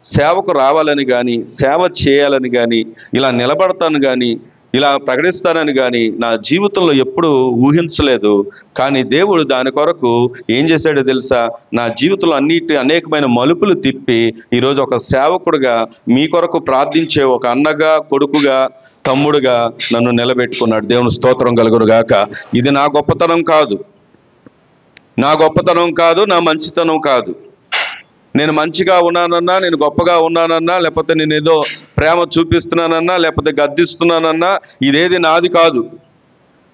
సేవకు రావాలని కానీ, సేవ చేయాలని కానీ, ఇలా నిలబడతాను కానీ, ఇలా ప్రకటిస్తానని కానీ నా జీవితంలో ఎప్పుడూ ఊహించలేదు. కానీ దేవుడు దాని కొరకు ఏం చేశాడో తెలుసా? నా జీవితంలో అనేకమైన మలుపులు తిప్పి ఈరోజు ఒక సేవకుడిగా మీ కొరకు ప్రార్థించే ఒక అన్నగా, కొడుకుగా, తమ్ముడుగా నన్ను నిలబెట్టుకున్నాడు. దేవుని స్తోత్రం కలుగును గాక. ఇది నా గొప్పతనం కాదు, నా మంచితనం కాదు. నేను మంచిగా ఉన్నానన్నా, నేను గొప్పగా ఉన్నానన్నా, లేకపోతే నేను ఏదో ప్రేమ చూపిస్తున్నానన్నా, లేకపోతే గద్దిస్తున్నానన్నా, ఇదేది నాది కాదు.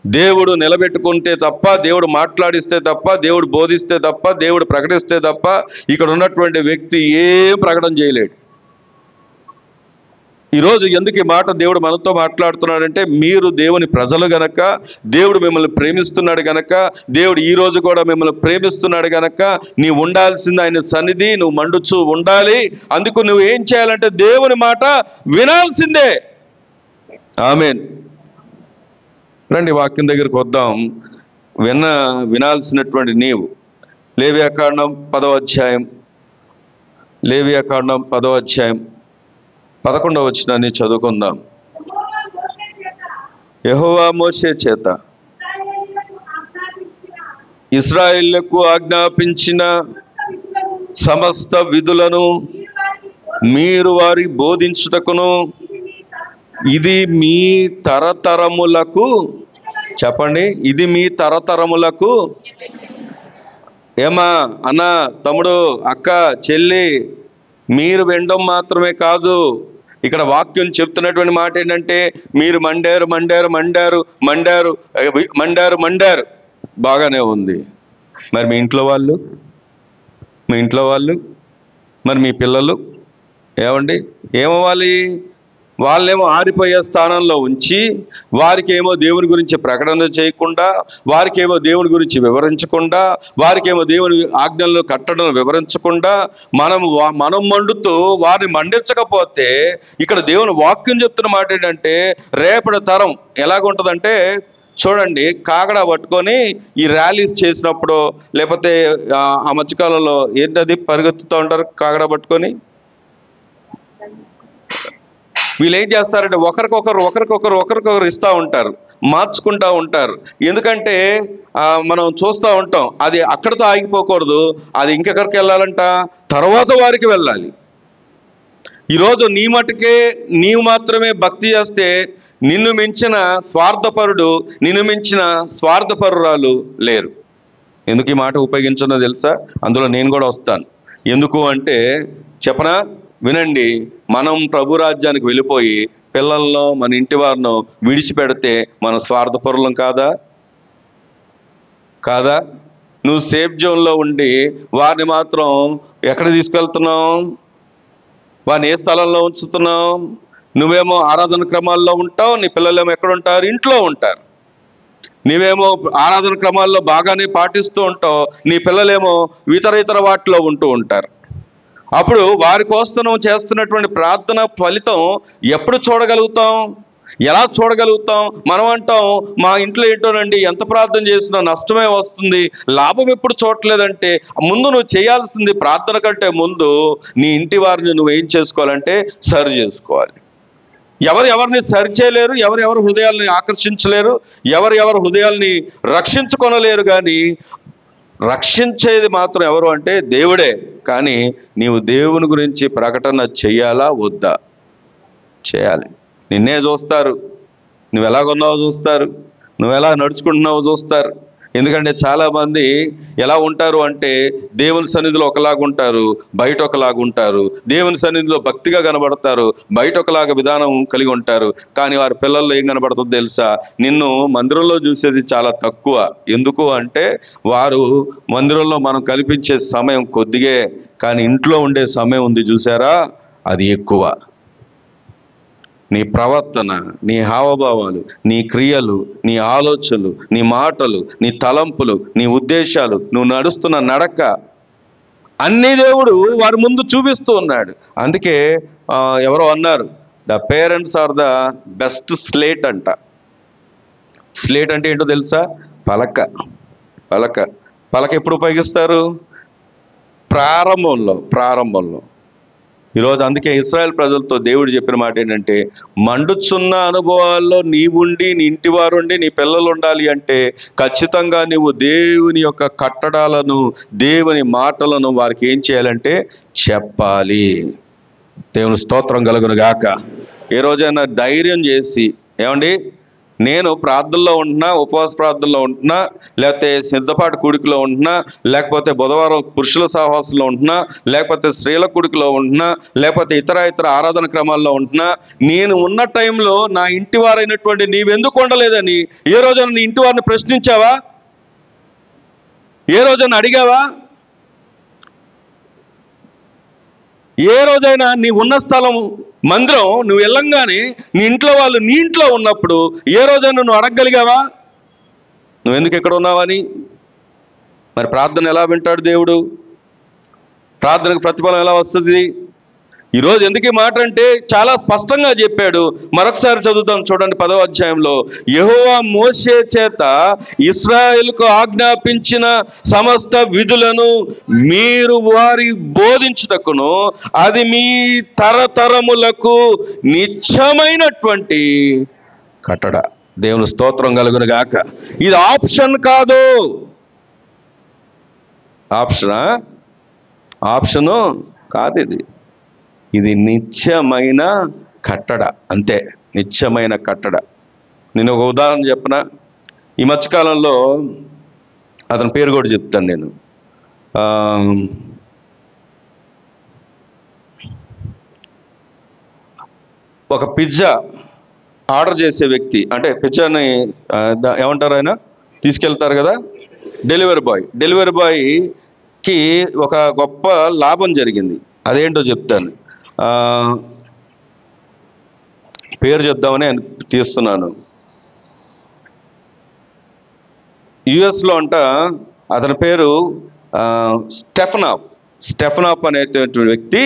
దేవుడు నిలబెట్టుకుంటే తప్ప, దేవుడు మాట్లాడిస్తే తప్ప, దేవుడు బోధిస్తే తప్ప, దేవుడు ప్రకటిస్తే తప్ప ఇక్కడ ఉన్నటువంటి వ్యక్తి ఏం ప్రకటన చేయలేడు. ఈరోజు ఎందుకు ఈ మాట దేవుడు మనతో మాట్లాడుతున్నాడంటే, మీరు దేవుని ప్రజలు గనక, దేవుడు మిమ్మల్ని ప్రేమిస్తున్నాడు గనక, దేవుడు ఈ రోజు కూడా మిమ్మల్ని ప్రేమిస్తున్నాడు గనక, నీ ఉండాల్సింది ఆయన సన్నిధి, నువ్వు మండుచూ ఉండాలి. అందుకు నువ్వు ఏం చేయాలంటే దేవుని మాట వినాల్సిందే. ఆమేన్. రండి వాక్యం దగ్గరికి వద్దాం. వినాల్సినటువంటి నీవు లేవియాకాండం 10వ అధ్యాయం, లేవియాకాండం 10వ అధ్యాయం 11వ వచనాన్ని చదువుకుందాం. యెహోవా మోషే చేత ఇశ్రాయేలుకు ఆజ్ఞాపించిన సమస్త విధులను మీరు వారి బోధించుటకును, ఇది మీ తరతరములకు, చెప్పండి, ఇది మీ తరతరములకు. ఏమా అన్న, తమ్ముడు, అక్క, చెల్లి, మీరు వినడం మాత్రమే కాదు, ఇక్కడ వాక్యం చెప్తున్నటువంటి మాట ఏంటంటే, మీరు మండారు మండారు మండారు మండారు మండారు మండారు బాగానే ఉంది. మరి మీ ఇంట్లో వాళ్ళు, మరి మీ పిల్లలు ఏమండి ఏమవ్వాలి? వాళ్ళేమో ఆరిపోయే స్థానంలో ఉంచి, వారికేమో దేవుని గురించి ప్రకటన చేయకుండా, వారికేమో దేవుని గురించి వివరించకుండా, వారికేమో దేవుని ఆజ్ఞలను కట్టడం వివరించకుండా, మనం మండుతూ వారిని మండించకపోతే, ఇక్కడ దేవుని వాక్యం చెప్తున్న మాట ఏంటంటే, రేపటి తరం ఎలాగుంటుందంటే, చూడండి, కాగడా పట్టుకొని ఈ ర్యాలీస్ చేసినప్పుడు, లేకపోతే ఆ మధ్యకాలంలో ఏంటది పరిగెత్తుతూ ఉంటారు కాగడా పట్టుకొని, వీళ్ళు ఏం చేస్తారంటే ఒకరికొకరు ఇస్తూ ఉంటారు, మార్చుకుంటూ ఉంటారు. ఎందుకంటే మనం చూస్తూ ఉంటాం, అది అక్కడితో ఆగిపోకూడదు, అది ఇంకెక్కడికి వెళ్ళాలంట, తర్వాత వారికి వెళ్ళాలి. ఈరోజు నీ మటుకే నీవు మాత్రమే భక్తి చేస్తే నిన్ను మించిన స్వార్థపరుడు, నిన్ను మించిన స్వార్థపరురాలు లేరు. ఎందుకు ఈ మాట ఉపయోగించున్నో తెలుసా? అందులో నేను కూడా వస్తాను. ఎందుకు అంటే చెప్పనా? వినండి. మనం ప్రభు రాజ్యానికి వెళ్ళిపోయి పిల్లలను, మన ఇంటి వారిను విడిచిపెడితే మనం స్వార్థపరులం కాదా? నువ్వు సేఫ్ జోన్లో ఉండి వారిని మాత్రం ఎక్కడ తీసుకెళ్తున్నావు? వారిని ఏ స్థలంలో ఉంచుతున్నావు? నువ్వేమో ఆరాధన క్రమాల్లో ఉంటావు, నీ పిల్లలేమో ఎక్కడ ఉంటారు? ఇంట్లో ఉంటారు. నీవేమో ఆరాధన క్రమాల్లో బాగానే పాటిస్తూ ఉంటావు, నీ పిల్లలేమో ఇతర వాటిలో ఉంటూ ఉంటారు. అప్పుడు వారి కోసం చేస్తున్నటువంటి ప్రార్థన ఫలితం ఎప్పుడు చూడగలుగుతాం? ఎలా చూడగలుగుతాం? మనం అంటాం, మా ఇంట్లో ఏంటోనండి, ఎంత ప్రార్థన చేసినా నష్టమే వస్తుంది, లాభం ఎప్పుడు చూడలేదంటే, ముందు నువ్వు చేయాల్సింది, ప్రార్థన కంటే ముందు నీ ఇంటి వారిని నువ్వు ఏం చేసుకోవాలంటే సరి చేసుకోవాలి. ఎవరిని సరి చేయలేరు, ఎవరి హృదయాల్ని ఆకర్షించలేరు, ఎవరి హృదయాల్ని రక్షించుకొనలేరు. కానీ రక్షించేది మాత్రం ఎవరు అంటే దేవుడే. కానీ నీవు దేవుని గురించి ప్రకటన చెయ్యాలా వద్దా? చేయాలి. నిన్నే చూస్తారు, నువ్వు ఎలాగున్నావో చూస్తారు, నువ్వు ఎలా నడుచుకుంటున్నావో చూస్తారు. ఎందుకంటే చాలామంది ఎలా ఉంటారు అంటే, దేవుని సన్నిధిలో ఒకలాగుంటారు, బయట ఒకలాగుంటారు. దేవుని సన్నిధిలో భక్తిగా కనబడతారు, బయట ఒకలాగా విధానం కలిగి ఉంటారు. కానీ వారి పిల్లల్లో ఏం కనబడుతుందో తెలుసా? నిన్ను మందిరంలో చూసేది చాలా తక్కువ. ఎందుకు అంటే వారు మందిరంలో మనం కల్పించే సమయం కొద్దిగే, కానీ ఇంట్లో ఉండే సమయం ఉంది చూసారా, అది ఎక్కువ. నీ ప్రవర్తన, నీ హావభావాలు, నీ క్రియలు, నీ ఆలోచనలు, నీ మాటలు, నీ తలంపులు, నీ ఉద్దేశాలు, నువ్వు నడుస్తున్న నడక, అన్ని దేవుడు వారి ముందు చూపిస్తూ ఉన్నాడు. అందుకే ఎవరో అన్నారు, the parents are the best slate అంట. స్లేట్ అంటే ఏంటో తెలుసా? పలక ఎప్పుడు ఉపయోగిస్తారు? ప్రారంభంలో. ఈరోజు అందుకే ఇశ్రాయేల్ ప్రజలతో దేవుడు చెప్పిన మాట ఏంటంటే, మండుచున్న అనుభవాల్లో నీవుండి, నీ ఇంటి వారుండి, నీ పిల్లలు ఉండాలి అంటే ఖచ్చితంగా నువ్వు దేవుని యొక్క కట్టడాలను, దేవుని మాటలను వారికి ఏం చేయాలంటే చెప్పాలి. దేవుని స్తోత్రం కలుగును గాక. ఏ రోజైనా ధైర్యం చేసి, ఏమండి, నేను ప్రార్థనలో ఉంటున్నా, ఉపవాస ప్రార్థనలో ఉంటున్నా, లేకపోతే సిద్ధపాటు కూడికలో ఉంటున్నా, లేకపోతే బుధవారం పురుషుల సహవాసంలో ఉంటున్నా, లేకపోతే స్త్రీల కూడికలో ఉంటున్నా, లేకపోతే ఇతర ఆరాధన క్రమాల్లో ఉంటున్నా, నేను ఉన్న టైంలో నా ఇంటి వారైనటువంటి నీవెందుకు ఉండలేదని ఏ రోజైనా నీ ఇంటి వారిని ప్రశ్నించావా? ఏ రోజైనా అడిగావా? ఏ రోజైనా నీ ఉన్న స్థలం మందిరం నువ్వు వెళ్ళంగానే నీ ఇంట్లో వాళ్ళు నీ ఇంట్లో ఉన్నప్పుడు ఏ రోజైనా నువ్వు అడగగలిగావా నువ్వెందుకు ఎక్కడ ఉన్నావని? మరి ప్రార్థన ఎలా వింటాడు దేవుడు? ప్రార్థనకు ప్రతిఫలం ఎలా వస్తుంది? ఈరోజు ఎందుకు ఈ మాట అంటే చాలా స్పష్టంగా చెప్పాడు. మరొకసారి చదువుతాం, చూడండి 10వ అధ్యాయంలో. యెహోవా మోషే చేత ఇశ్రాయేలుకు ఆజ్ఞాపించిన సమస్త విధులను మీరు వారి బోధించుటకును అది మీ తరతరములకు నిత్యమైనటువంటి కట్టడ. దేవుని స్తోత్రం కలుగును గాక. ఇది ఆప్షన్ కాదు. ఆప్షను కాదు. ఇది నిత్యమైన కట్టడ, అంతే. నిత్యమైన కట్టడ. నేను ఒక ఉదాహరణ చెప్పనా? ఈ మధ్యకాలంలో అతని పేరు కూడా చెప్తాను నేను. ఒక పిజ్జా ఆర్డర్ చేసే వ్యక్తి, అంటే పిజ్జాని ఏమంటారు, ఆయన తీసుకెళ్తారు కదా, డెలివరీ బాయ్కి ఒక గొప్ప లాభం జరిగింది. అదేంటో చెప్తాను. పేరు చెప్దామని తీస్తున్నాను. యుఎస్లో అంట అతని పేరు స్టెఫనాఫ్ అనేటువంటి వ్యక్తి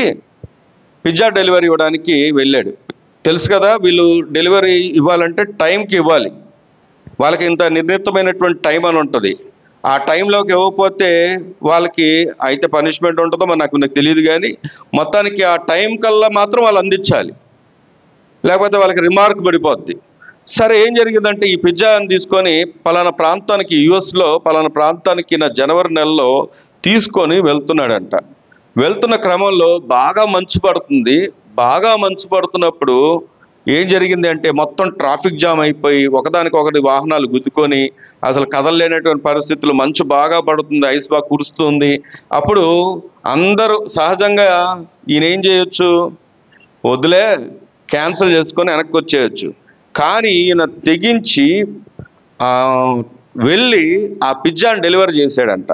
పిజ్జా డెలివరీ ఇవ్వడానికి వెళ్ళాడు. తెలుసు కదా, వీళ్ళు డెలివరీ ఇవ్వాలంటే టైంకి ఇవ్వాలి. వాళ్ళకి ఇంత నిర్ణీతమైనటువంటి టైం అని ఉంటుంది. ఆ టైంలోకి ఇవ్వకపోతే వాళ్ళకి అయితే పనిష్మెంట్ ఉంటుందో మరి నాకు తెలియదు, కానీ మొత్తానికి ఆ టైం కల్లా మాత్రం వాళ్ళు అందించాలి, లేకపోతే వాళ్ళకి రిమార్క్ పడిపోద్ది. సరే, ఏం జరిగిందంటే ఈ పిజ్జాని తీసుకొని పలానా ప్రాంతానికి, యుఎస్లో పలానా ప్రాంతానికి నా జనవరి నెలలో తీసుకొని వెళ్తున్నాడంట. వెళ్తున్న క్రమంలో బాగా మంచు పడుతుంది. బాగా మంచు పడుతున్నప్పుడు ఏం జరిగింది అంటే మొత్తం ట్రాఫిక్ జామ్ అయిపోయి ఒకదానికొకటి వాహనాలు గుద్దుకొని అసలు కదలలేనటువంటి పరిస్థితులు. మంచు బాగా పడుతుంది, ఐస్ బాగా కురుస్తుంది. అప్పుడు అందరూ సహజంగా ఈయన ఏం చేయొచ్చు, వదిలే క్యాన్సిల్ చేసుకొని వెనక్కి వచ్చేయచ్చు. కానీ ఈయన తెగించి వెళ్ళి ఆ పిజ్జాని డెలివరీ చేశాడంట.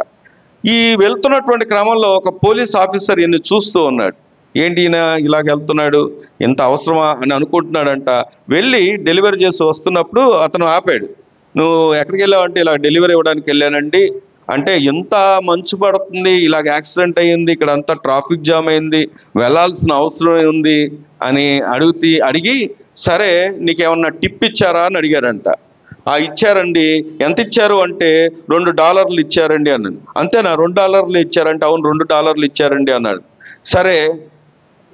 ఈ వెళ్తున్నటువంటి క్రమంలో ఒక పోలీస్ ఆఫీసర్ ఈయన్ని చూస్తూ ఉన్నాడు. ఏంటి ఈయన ఇలాగ వెళ్తున్నాడు, ఎంత అవసరమా అని అనుకుంటున్నాడంట. వెళ్ళి డెలివరీ చేసి వస్తున్నప్పుడు అతను ఆపాడు. నువ్వు ఎక్కడికి వెళ్ళావు అంటే, ఇలా డెలివరీ ఇవ్వడానికి వెళ్ళానండి అంటే. ఎంత మంచు పడుతుంది, ఇలాగ యాక్సిడెంట్ అయ్యింది, ఇక్కడ అంతా ట్రాఫిక్ జామ్ అయింది, వెళ్ళాల్సిన అవసరం ఉంది అని అడిగి, సరే నీకేమన్నా టిప్ ఇచ్చారా అని అడిగారంట. ఇచ్చారండి. ఎంత ఇచ్చారు అంటే $2 ఇచ్చారండి అన్నాడు. అంతేనా, $2 ఇచ్చారంటే? అవును, $2 ఇచ్చారండి అన్నాడు. సరే,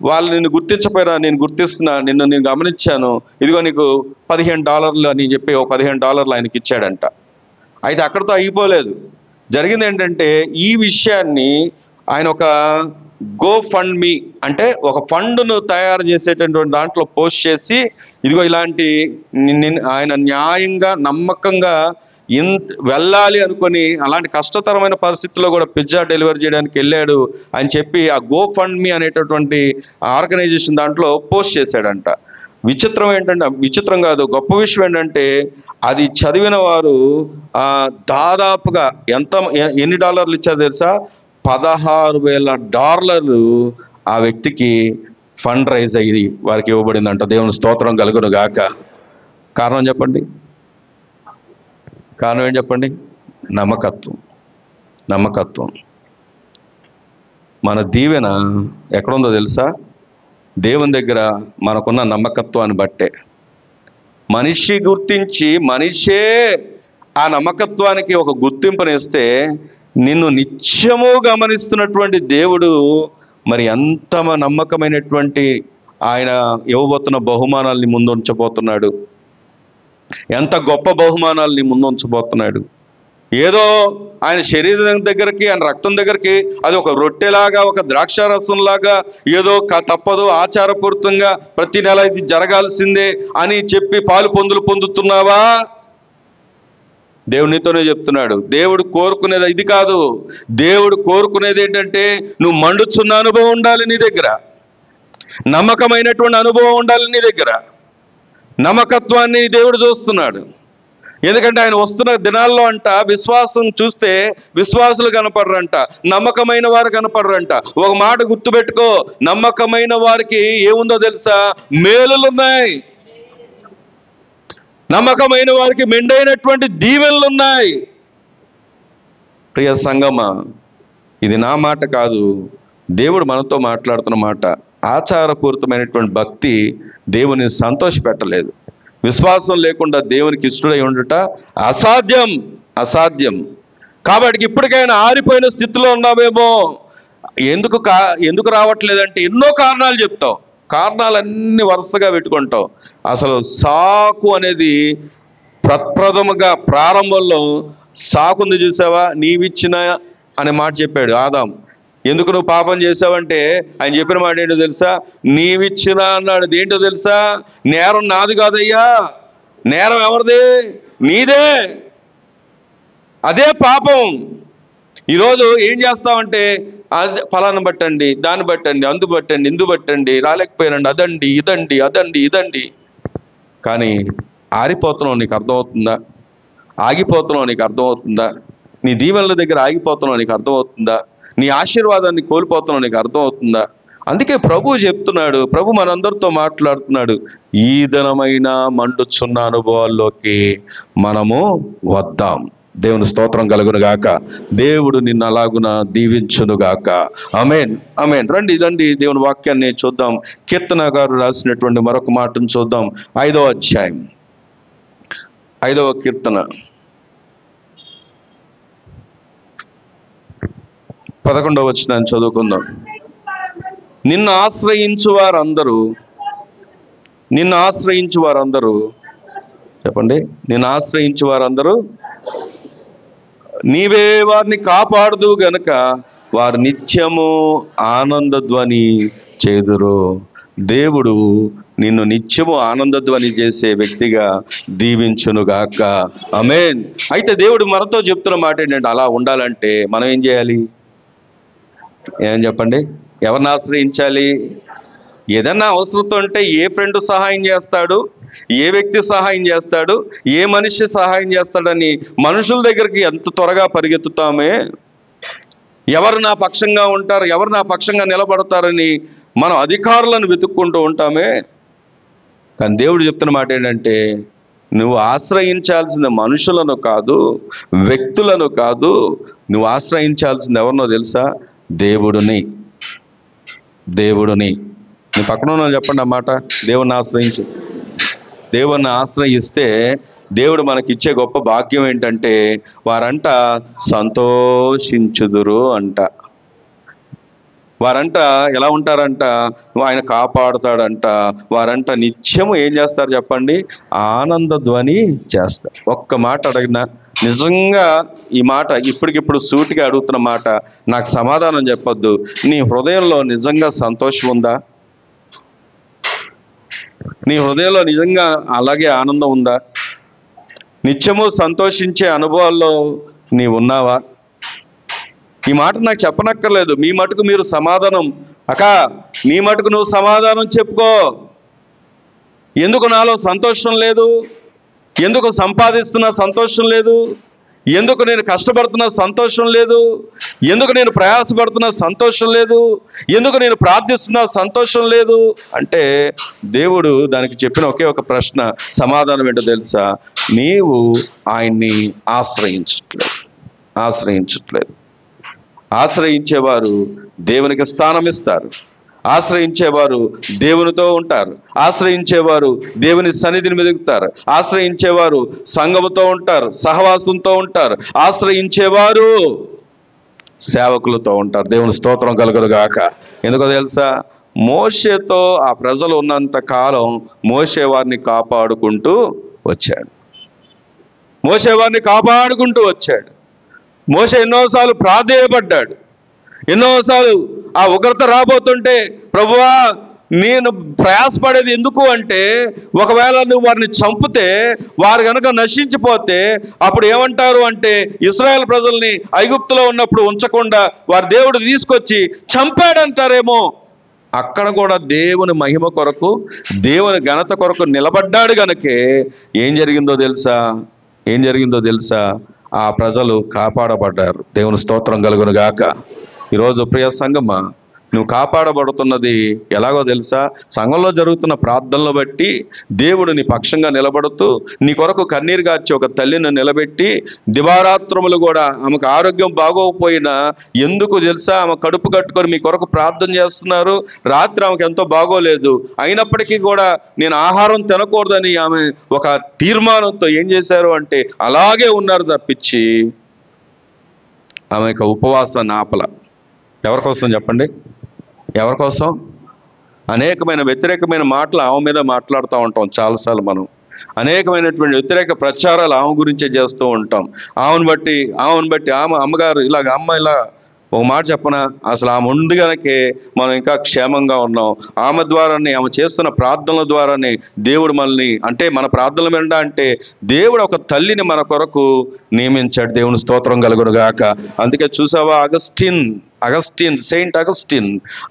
వాళ్ళు నిన్ను గుర్తించపోయినా నేను గుర్తిస్తున్నా, నేను గమనించాను, ఇదిగో నీకు $15 అని చెప్పి ఒక $15 ఆయనకి ఇచ్చాడంట. అయితే అక్కడితో అయిపోలేదు. జరిగింది ఏంటంటే, ఈ విషయాన్ని ఆయన ఒక గో ఫండ్ మీ అంటే ఒక ఫండ్ను తయారు చేసేటటువంటి దాంట్లో పోస్ట్ చేసి, ఇదిగో ఇలాంటి ఆయన న్యాయంగా నమ్మకంగా వెళ్ళాలి అనుకొని అలాంటి కష్టతరమైన పరిస్థితుల్లో కూడా పిజ్జా డెలివరీ చేయడానికి వెళ్ళాడు అని చెప్పి ఆ గో ఫండ్ మీ అనేటటువంటి ఆర్గనైజేషన్ దాంట్లో పోస్ట్ చేశాడంట. విచిత్రం కాదు, గొప్ప విషయం ఏంటంటే, అది చదివిన వారు దాదాపుగా ఎన్ని డాలర్లు ఇచ్చారో తెలుసా? $16,000 ఆ వ్యక్తికి ఫండ్ రైజ్ అయ్యి వారికి ఇవ్వబడిందంట. దేవుని స్తోత్రం కలుగును గాక. కారణం చెప్పండి, కారణం ఏం చెప్పండి? నమ్మకత్వం. మన దీవెన ఎక్కడుందో తెలుసా? దేవుని దగ్గర మనకున్న నమ్మకత్వాన్ని బట్టే. మనిషి గుర్తించి మనిషే ఆ నమ్మకత్వానికి ఒక గుర్తింపునిస్తే, నిన్ను నిత్యము గమనిస్తున్నటువంటి దేవుడు మరి ఎంత నమ్మకమైనటువంటి ఆయన ఇవ్వబోతున్న బహుమానాల్ని ముందుంచబోతున్నాడు. ఎంత గొప్ప బహుమానాల్ని ముందుంచబోతున్నాడు. ఏదో ఆయన శరీరం దగ్గరికి, ఆయన రక్తం దగ్గరికి అది ఒక రొట్టెలాగా, ఒక ద్రాక్షారసంలాగా, ఏదో తప్పదు ఆచారపూరితంగా ప్రతి నెల ఇది జరగాల్సిందే అని చెప్పి పాలు పొందుతున్నావా? దేవుడు నీతోనే చెప్తున్నాడు. దేవుడు కోరుకునేది ఇది కాదు. దేవుడు కోరుకునేది ఏంటంటే నువ్వు మండుచున్న అనుభవం ఉండాలి నీ దగ్గర, నమ్మకమైనటువంటి అనుభవం ఉండాలి నీ దగ్గర. నమ్మకత్వాన్ని దేవుడు చూస్తున్నాడు. ఎందుకంటే ఆయన వస్తున్న దినాల్లో అంట విశ్వాసం చూస్తే విశ్వాసులు కనపడరంట, నమ్మకమైన వారు కనపడరంట. ఒక మాట గుర్తుపెట్టుకో, నమ్మకమైన వారికి ఏముందో తెలుసా? మేలులున్నాయి. నమ్మకమైన వారికి మెండైనటువంటి దీవెనలు ఉన్నాయి. ప్రియ సంగమా, ఇది నా మాట కాదు, దేవుడు మనతో మాట్లాడుతున్న మాట. ఆచారపూరితమైనటువంటి భక్తి దేవుని సంతోషపెట్టలేదు. విశ్వాసం లేకుండా దేవునికి ఇష్టడై ఉండుట అసాధ్యం, అసాధ్యం. కాబట్టి ఇప్పటికైనా ఆరిపోయిన స్థితిలో ఉన్నావేమో. ఎందుకు రావట్లేదంటే ఎన్నో కారణాలు చెప్తావు, కారణాలన్నీ వరుసగా పెట్టుకుంటావు. అసలు సాకు అనేది ప్రప్రథముగా ప్రారంభంలో సాకుంది చూసావా? నీవిచ్చిన అనే మాట చెప్పాడు ఆదాం. ఎందుకు నువ్వు పాపం చేసావంటే ఆయన చెప్పిన మాట ఏంటో తెలుసా? నీవిచ్చిన అన్నాడు. దేంటో తెలుసా? నేరం నాది కాదయ్యా, నేరం ఎవరిది? నీదే. అదే పాపం. ఈరోజు ఏం చేస్తామంటే అది ఫలాన్ని బట్టండి, దాన్ని బట్టండి, అందు బట్టండి, ఇందు బట్టండి, రాలేకపోయానండి, అదండి ఇదండి, అదండి ఇదండి. కానీ ఆరిపోతున్నావు, నీకు అర్థమవుతుందా? ఆగిపోతున్నావు, నీకు అర్థమవుతుందా? నీ దీవెనల దగ్గర ఆగిపోతున్నావు, నీకు అర్థమవుతుందా? నీ ఆశీర్వాదాన్ని కోల్పోతున్నావు, నీకు అర్థమవుతుందా? అందుకే ప్రభు చెప్తున్నాడు, ప్రభు మనందరితో మాట్లాడుతున్నాడు, ఈ దినమైన మండుచున్న అనుభవాల్లోకి మనము వద్దాం. దేవుని స్తోత్రం కలుగును గాక. దేవుడు నిన్ను అలాగున దీవించును గాక. ఆమేన్, ఆమేన్. రండి దేవుని వాక్యాన్ని చూద్దాం. కీర్తన గారు రాసినటువంటి మరొక మాటను చూద్దాం. 5వ అధ్యాయం, 5వ కీర్తన 11వ వచనాన్ని చదువుకుందాం. నిన్ను ఆశ్రయించు వారందరూ చెప్పండి, నిన్ను ఆశ్రయించు వారందరూ నీవే వారిని కాపాడుదు గనుక వారు నిత్యము ఆనందధ్వని చేదురు. దేవుడు నిన్ను నిత్యము ఆనందధ్వని చేసే వ్యక్తిగా దీవించునుగాక. ఆమేన్. అయితే దేవుడు మనతో చెప్తున్న మాట ఏంటంటే, అలా ఉండాలంటే మనం ఏం చేయాలి? ఏం చెప్పండి? ఎవరిని ఆశ్రయించాలి? ఏదన్నా అవసరంతో ఉంటే ఏ ఫ్రెండ్ సహాయం చేస్తాడు, ఏ వ్యక్తి సహాయం చేస్తాడు, ఏ మనిషి సహాయం చేస్తాడని మనుషుల దగ్గరికి ఎంత త్వరగా పరిగెత్తుతామే. ఎవరు నా పక్షంగా ఉంటారు, ఎవరు నా పక్షంగా నిలబడతారని మనం అధికారులను వెతుక్కుంటూ ఉంటామే. కానీ దేవుడు చెప్తున్న మాట ఏంటంటే, నువ్వు ఆశ్రయించాల్సిన మనుషులను కాదు, వ్యక్తులను కాదు, నువ్వు ఆశ్రయించాల్సింది ఎవరినో తెలుసా? దేవుడిని. నీ పక్కన ఉన్న చెప్పండి ఆ మాట. దేవుణ్ణి ఆశ్రయిస్తే దేవుడు మనకిచ్చే గొప్ప భాగ్యం ఏంటంటే, వారంట సంతోషించుదురు అంట. వారంట ఎలా ఉంటారంట? ఆయన కాపాడుతాడంట. వారంట నిత్యము ఏం చేస్తారు చెప్పండి? ఆనందధ్వని చేస్తారు. ఒక్క మాట అడిగినా, నిజంగా ఈ మాట ఇప్పటికిప్పుడు సూటిగా అడుగుతున్న మాట, నాకు సమాధానం చెప్పొద్దు. నీ హృదయంలో నిజంగా సంతోషం ఉందా? నీ హృదయంలో నిజంగా అలాగే ఆనందం ఉందా? నిత్యము సంతోషించే అనుభవాల్లో నీవు ఉన్నావా? ఈ మాట నాకు చెప్పనక్కర్లేదు. మీ మటుకు మీరు సమాధానం, నీ మటుకు నువ్వు సమాధానం చెప్పుకో. ఎందుకు నాలో సంతోషం లేదు? ఎందుకు సంపాదిస్తున్నా సంతోషం లేదు? ఎందుకు నేను కష్టపడుతున్నా సంతోషం లేదు? ఎందుకు నేను ప్రయాసపడుతున్నా సంతోషం లేదు? ఎందుకు నేను ప్రార్థిస్తున్నా సంతోషం లేదు అంటే, దేవుడు దానికి చెప్పిన ఒకే ఒక ప్రశ్న, సమాధానం ఏంటో తెలుసా? నీవు ఆయన్ని ఆశ్రయించట్లేదు. ఆశ్రయించేవారు దేవునికి స్థానం ఇస్తారు. ఆశ్రయించేవారు దేవునితో ఉంటారు. ఆశ్రయించేవారు దేవుని సన్నిధిని మెదుగుతారు. ఆశ్రయించేవారు సంఘముతో ఉంటారు, సహవాసంతో ఉంటారు. ఆశ్రయించేవారు సేవకులతో ఉంటారు. దేవుని స్తోత్రం కలుగును గాక. ఎందుకో తెలుసా? మోషేతో ఆ ప్రజలు ఉన్నంత కాలం మోషే వారిని కాపాడుకుంటూ వచ్చాడు. మోషే ఎన్నోసార్లు ప్రాధేయపడ్డాడు, ఎన్నోసార్లు ఆ ఉగ్రత రాబోతుంటే, ప్రభువా నేను ప్రయాసపడేది ఎందుకు అంటే, ఒకవేళ నువ్వు వారిని చంపితే, వారు కనుక నశించిపోతే అప్పుడు ఏమంటారు అంటే, ఇశ్రాయేల్ ప్రజల్ని ఐగుప్తులో ఉన్నప్పుడు ఉంచకుండా వారి దేవుడు తీసుకొచ్చి చంపాడంటారేమో. అక్కడ కూడా దేవుని మహిమ కొరకు, దేవుని ఘనత కొరకు నిలబడ్డాడు గనకే ఏం జరిగిందో తెలుసా? ఆ ప్రజలు కాపాడబడ్డారు. దేవుని స్తోత్రం కలుగును గాక. ఈరోజు ప్రియ సంఘమా, నువ్వు కాపాడబడుతున్నది ఎలాగో తెలుసా? సంఘంలో జరుగుతున్న ప్రార్థనలు బట్టి దేవుడు నీ పక్షంగా నిలబడుతూ, నీ కొరకు కన్నీరు గార్చి ఒక తల్లిని నిలబెట్టి, దివారాత్రములు కూడా ఆమెకు ఆరోగ్యం బాగోకపోయినా ఎందుకు తెలుసా, ఆమె కడుపు కట్టుకొని మీ కొరకు ప్రార్థన చేస్తున్నారు. రాత్రి ఆమెకు ఎంతో బాగోలేదు, అయినప్పటికీ కూడా నేను ఆహారం తినకూడదని ఆమె ఒక తీర్మానంతో ఏం చేశారు అంటే అలాగే ఉన్నారు తప్పించి ఆమె యొక్క ఉపవాసాన్ని ఆపల. ఎవరికోసం చెప్పండి? ఎవరికోసం? అనేకమైన వ్యతిరేకమైన మాటలు ఆమె మీద మాట్లాడుతూ ఉంటాం చాలాసార్లు. మనం అనేకమైనటువంటి వ్యతిరేక ప్రచారాలు ఆమె గురించే చేస్తూ ఉంటాం. ఆమెను బట్టి ఆమె అమ్మగారు ఇలాగ, అమ్మ ఇలా ఒక మాట చెప్పనా, అసలు ఆమె ఉండి గనకే మనం ఇంకా క్షేమంగా ఉన్నాం. ఆమె ద్వారానే, ఆమె చేస్తున్న ప్రార్థనల ద్వారానే దేవుడు మనల్ని, అంటే మన ప్రార్థనలు వినడా అంటే దేవుడు ఒక తల్లిని మన కొరకు నియమించాడు. దేవుని స్తోత్రం కలుగును గాక. అందుకే చూసావా, సెయింట్ అగస్టిన్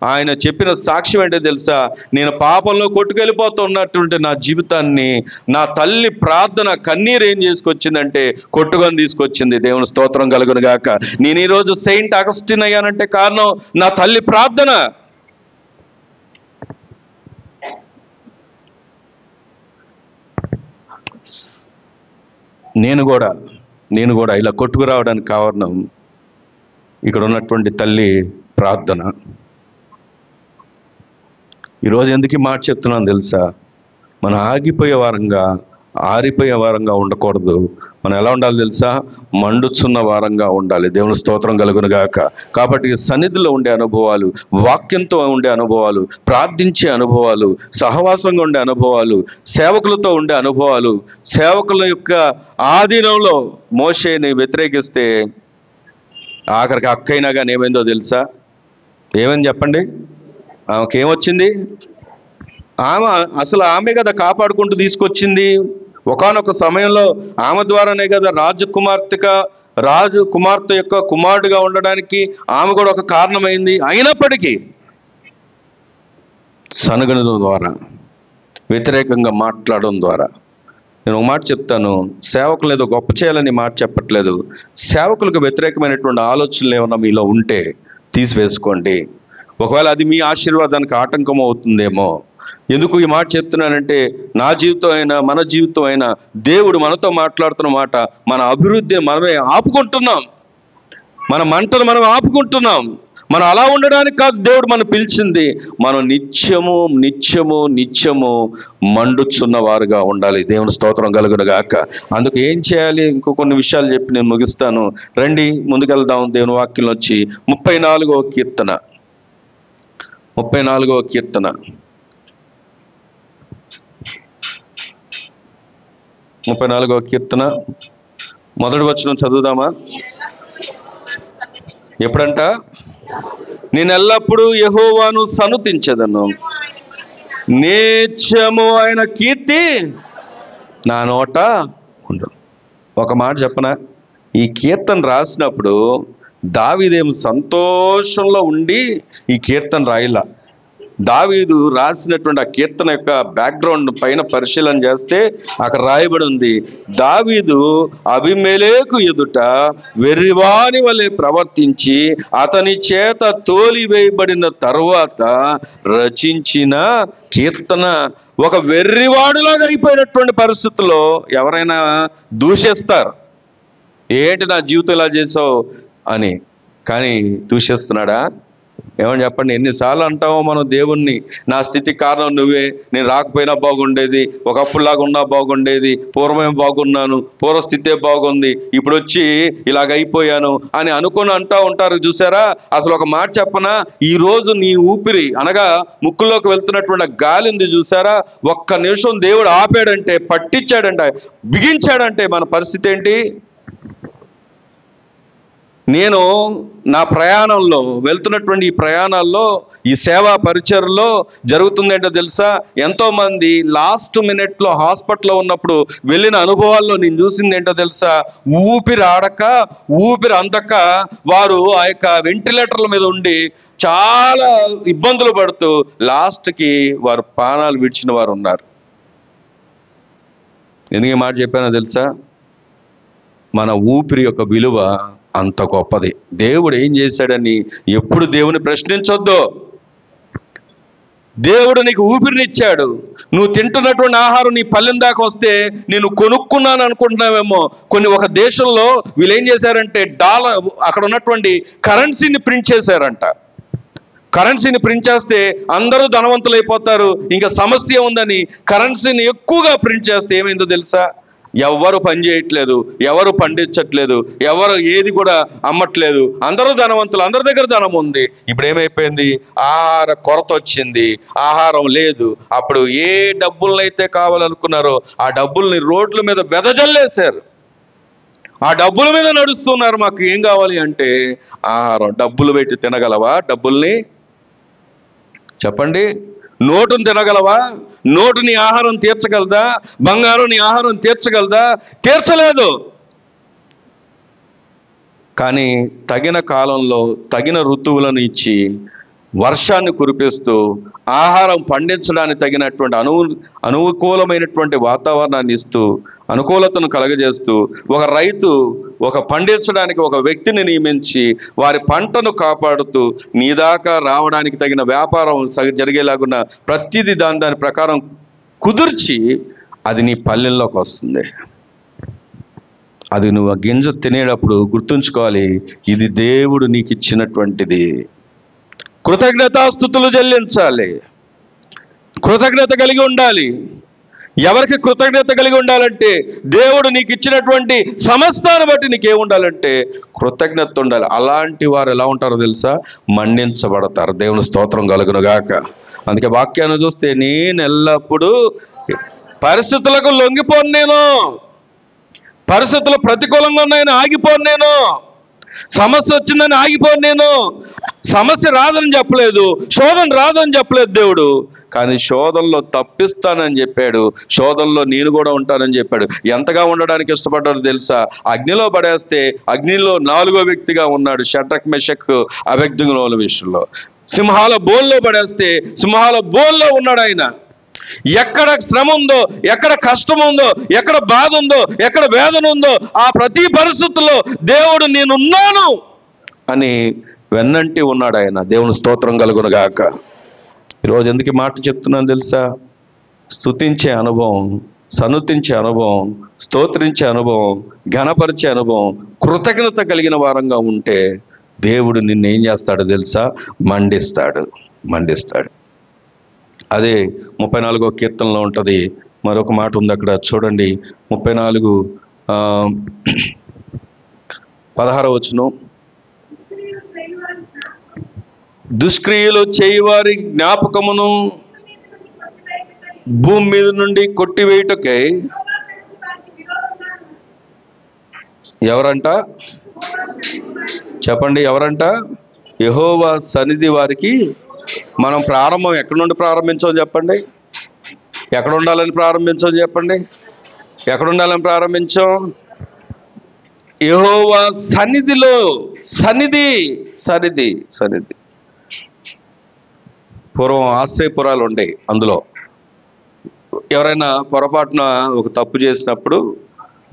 ఆయన చెప్పిన సాక్ష్యం ఏంటో తెలుసా? నేను పాపంలో కొట్టుకెళ్ళిపోతున్నటువంటి నా జీవితాన్ని నా తల్లి ప్రార్థన కన్నీరు ఏం చేసుకొచ్చిందంటే కొట్టుకొని తీసుకొచ్చింది. దేవుని స్తోత్రం కలుగును గాక. నేను ఈరోజు సెయింట్ అగస్టిన్ అయ్యానంటే కారణం నా తల్లి ప్రార్థన. నేను కూడా ఇలా కొట్టుకురావడానికి కారణం ఇక్కడ ఉన్నటువంటి తల్లి ప్రార్థన. ఈరోజు ఎందుకు మాట చెప్తున్నాను తెలుసా? మనం ఆరిపోయే వారంగా ఉండకూడదు. మనం ఎలా ఉండాలి తెలుసా? మండుచున్న వారంగా ఉండాలి. దేవుని స్తోత్రం కలుగును గాక. కాబట్టి సన్నిధిలో ఉండే అనుభవాలు, వాక్యంతో ఉండే అనుభవాలు, ప్రార్థించే అనుభవాలు, సహవాసంగా ఉండే అనుభవాలు, సేవకులతో ఉండే అనుభవాలు, సేవకుల యొక్క ఆధీనంలో మోషేని వ్యతిరేకిస్తే ఆఖరికి అక్కయినా కానీ ఏమైందో తెలుసా? ఏమైంది చెప్పండి? ఆమెకేమొచ్చింది? ఆమె కదా కాపాడుకుంటూ తీసుకొచ్చింది. ఒకానొక సమయంలో ఆమె ద్వారానే కదా రాజు కుమార్తె యొక్క కుమారుడుగా ఉండడానికి ఆమె కూడా ఒక కారణమైంది. అయినప్పటికీ సనుగడం ద్వారా, వ్యతిరేకంగా మాట్లాడడం ద్వారా, నేను ఒక మాట చెప్తాను, సేవకులు ఏదో గొప్ప చేయాలని మాట చెప్పట్లేదు. సేవకులకు వ్యతిరేకమైనటువంటి ఆలోచనలు ఏమన్నా మీలో ఉంటే తీసివేసుకోండి. ఒకవేళ అది మీ ఆశీర్వాదానికి ఆటంకం అవుతుందేమో. ఎందుకు ఈ మాట చెప్తున్నానంటే, నా జీవితం అయినా మన జీవితం అయినా దేవుడు మనతో మాట్లాడుతున్న మాట, మన అభివృద్ధిని మనమే ఆపుకుంటున్నాం, మన మంటను మనం ఆపుకుంటున్నాం. మనం అలా ఉండడానికి కాదు దేవుడు మనం పిలిచింది. మనం నిత్యము మండుచున్న వారుగా ఉండాలి. దేవుని స్తోత్రం కలుగును గాక. అందుకు ఏం చేయాలి? ఇంకో కొన్ని విషయాలు చెప్పి నేను ముగిస్తాను. రండి ముందుకెళ్దాం. దేవుని వాక్యం వచ్చి 34వ కీర్తన మొదటి వచనం చదువుదామా? ఎప్పుడంట? నేను ఎల్లప్పుడూ యెహోవాను సన్నుతించెదను, నిత్యము ఆయన కీర్తి నా నోట ఉండదు. ఒక మాట చెప్పనా? ఈ కీర్తన రాసినప్పుడు దావీదేం సంతోషంలో ఉండి ఈ కీర్తన రాయిలా. దావీదు రాసినటువంటి ఆ కీర్తన యొక్క బ్యాక్గ్రౌండ్ పైన పరిశీలన చేస్తే అక్కడ రాయబడి ఉంది, దావీదు అబీమెలెకు ఎదుట వెర్రివాని వలె ప్రవర్తించి అతని చేత తోలివేయబడిన తరువాత రచించిన కీర్తన. ఒక వెర్రివాడులాగా అయిపోయినటువంటి పరిస్థితుల్లో ఎవరైనా దూషిస్తారు, ఏంటి నా జీవితం ఇలా చేసావు అని. కానీ దూషిస్తున్నాడా? ఏమని చెప్పండి? ఎన్నిసార్లు అంటామో మనం దేవుణ్ణి, నా స్థితికి కారణం నువ్వే, నేను రాకపోయినా బాగుండేది, ఒకప్పుడులాగా ఉన్నా బాగుండేది, పూర్వమే బాగున్నాను, పూర్వస్థితే బాగుంది, ఇప్పుడు వచ్చి ఇలాగ అయిపోయాను అని అనుకుని అంటూ ఉంటారు. చూసారా? అసలు ఒక మాట చెప్పనా? ఈరోజు నీ ఊపిరి అనగా ముక్కులోకి వెళ్తున్నటువంటి గాలి ఉంది చూసారా? ఒక్క నిమిషం దేవుడు ఆపాడంటే, పట్టించాడంటే, బిగించాడంటే మన పరిస్థితి ఏంటి? నేను నా ప్రయాణంలో వెళ్తున్నటువంటి ఈ ప్రయాణాల్లో, ఈ సేవా పరిచర్లో జరుగుతుందేంటో తెలుసా? ఎంతోమంది లాస్ట్ మినిట్లో హాస్పిటల్లో ఉన్నప్పుడు వెళ్ళిన అనుభవాల్లో నేను చూసింది ఏంటో తెలుసా? ఊపిరి ఆడక, ఊపిరి అందక వారు ఆ యొక్క వెంటిలేటర్ల మీద ఉండి చాలా ఇబ్బందులు పడుతూ లాస్ట్కి వారు ప్రాణాలు విడిచిన వారు ఉన్నారు. ఎందుకు ఈ మాట చెప్పానో తెలుసా? మన ఊపిరి యొక్క విలువ అంత గొప్పది. దేవుడు ఏం చేశాడని ఎప్పుడు దేవుని ప్రశ్నించొద్దు. దేవుడు నీకు ఊపిరినిచ్చాడు. నువ్వు తింటున్నటువంటి ఆహారం నీ పల్లెం దాకా వస్తే నేను కొనుక్కున్నాను అనుకుంటున్నావేమో. ఒక దేశంలో వీళ్ళు ఏం చేశారంటే అక్కడ ఉన్నటువంటి కరెన్సీని ప్రింట్ చేశారంట. కరెన్సీని ప్రింట్ చేస్తే అందరూ ధనవంతులు అయిపోతారు, ఇంకా సమస్య ఉందని కరెన్సీని ఎక్కువగా ప్రింట్ చేస్తే ఏమైందో తెలుసా? ఎవరు పని చేయట్లేదు, ఎవరు పండించట్లేదు, ఎవరు ఏది కూడా అమ్మట్లేదు, అందరూ ధనవంతులు, అందరి దగ్గర ధనం ఉంది. ఇప్పుడు ఏమైపోయింది? ఆహార కొరత వచ్చింది, ఆహారం లేదు. అప్పుడు ఏ డబ్బులనైతే కావాలనుకున్నారో ఆ డబ్బుల్ని రోడ్ల మీద వెదజల్లేశారు. ఆ డబ్బుల మీద నడుస్తున్నారు. మాకు ఏం కావాలి అంటే ఆహారం. డబ్బులు పెట్టి తినగలవా? డబ్బుల్ని చెప్పండి. నోటుని తినగలవా? నోటు నీ ఆహారం తీర్చగలదా? బంగారం నీ ఆహారం తీర్చగలదా? తీర్చలేదు. కానీ తగిన కాలంలో తగిన ఋతువులను ఇచ్చి వర్షాన్ని కురిపిస్తూ ఆహారం పండించడానికి తగినటువంటి అనుకూలమైనటువంటి వాతావరణాన్ని ఇస్తూ అనుకూలతను కలగజేస్తూ ఒక రైతు పండించడానికి ఒక వ్యక్తిని నియమించి వారి పంటను కాపాడుతూ నీ దాకా రావడానికి తగిన వ్యాపారం జరిగేలాగున్న ప్రతిదీ దాని ప్రకారం కుదిర్చి అది నీ పల్లెల్లోకి వస్తుంది. అది నువ్వు ఆ గింజ తినేటప్పుడు గుర్తుంచుకోవాలి, ఇది దేవుడు నీకు ఇచ్చినటువంటిది. కృతజ్ఞతాస్తుతులు చెల్లించాలి, కృతజ్ఞత కలిగి ఉండాలి. ఎవరికి కృతజ్ఞత కలిగి ఉండాలంటే దేవుడు నీకు ఇచ్చినటువంటి సమస్తాన్ని బట్టి నీకేముండాలంటే కృతజ్ఞత ఉండాలి. అలాంటి వారు ఎలా ఉంటారో తెలుసా? మన్నించబడతారు. దేవుని స్తోత్రం కలుగును గాక. అందుకే వాక్యాన్ని చూస్తే నేను ఎల్లప్పుడూ పరిస్థితులకు లొంగిపోను, నేను పరిస్థితులు ప్రతికూలంగా ఉన్నాయని ఆగిపోను, నేను సమస్య వచ్చిందని ఆగిపోను, నేను సమస్య రాదని చెప్పలేదు, శోధన రాదని చెప్పలేదు దేవుడు. కానీ శోధనలో తప్పిస్తానని చెప్పాడు, శోధనలో నేను కూడా ఉంటానని చెప్పాడు. ఎంతగా ఉండడానికి ఇష్టపడ్డాడు తెలుసా? అగ్నిలో పడేస్తే అగ్నిలో 4వ వ్యక్తిగా ఉన్నాడు షడ్రక్ మెషక్ అబేద్నెగోల విషయంలో. సింహాల బోల్లో పడేస్తే సింహాల బోల్లో ఉన్నాడు ఆయన. ఎక్కడ శ్రమ ఉందో, ఎక్కడ కష్టం ఉందో, ఎక్కడ బాధ ఉందో, ఎక్కడ వేదన ఉందో ఆ ప్రతి పరిస్థితుల్లో దేవుడు నేనున్నాను అని వెన్నంటి ఉన్నాడు ఆయన. దేవుని స్తోత్రం కలుగును గాక. ఈరోజు ఎందుకు ఈ మాట చెప్తున్నాను తెలుసా? స్తుతించే అనుభవం, సన్నుతించే అనుభవం, స్తోత్రించే అనుభవం, ఘనపరిచే అనుభవం, కృతజ్ఞత కలిగిన వారంగా ఉంటే దేవుడు నిన్నేం చేస్తాడో తెలుసా? మండిస్తాడు. అదే 34వ కీర్తనలో ఉంటుంది. మరొక మాట ఉంది అక్కడ చూడండి, 34:16 వచనం. దుష్క్రియలు చేయవారి జ్ఞాపకమును భూమి మీద నుండి కొట్టివేయుటకై ఎవరంట? చెప్పండి, ఎవరంట? యెహోవా సన్నిధి వారికి. మనం ప్రారంభం ఎక్కడి నుండి ప్రారంభించాం చెప్పండి? ఎక్కడ ఉండాలని ప్రారంభించాం చెప్పండి? ఎక్కడ ఉండాలని ప్రారంభించాం? యెహోవా సన్నిధిలో. సన్నిధి. పూర్వం ఆశ్రయపురాలు ఉండేవి. అందులో ఎవరైనా పొరపాటున ఒక తప్పు చేసినప్పుడు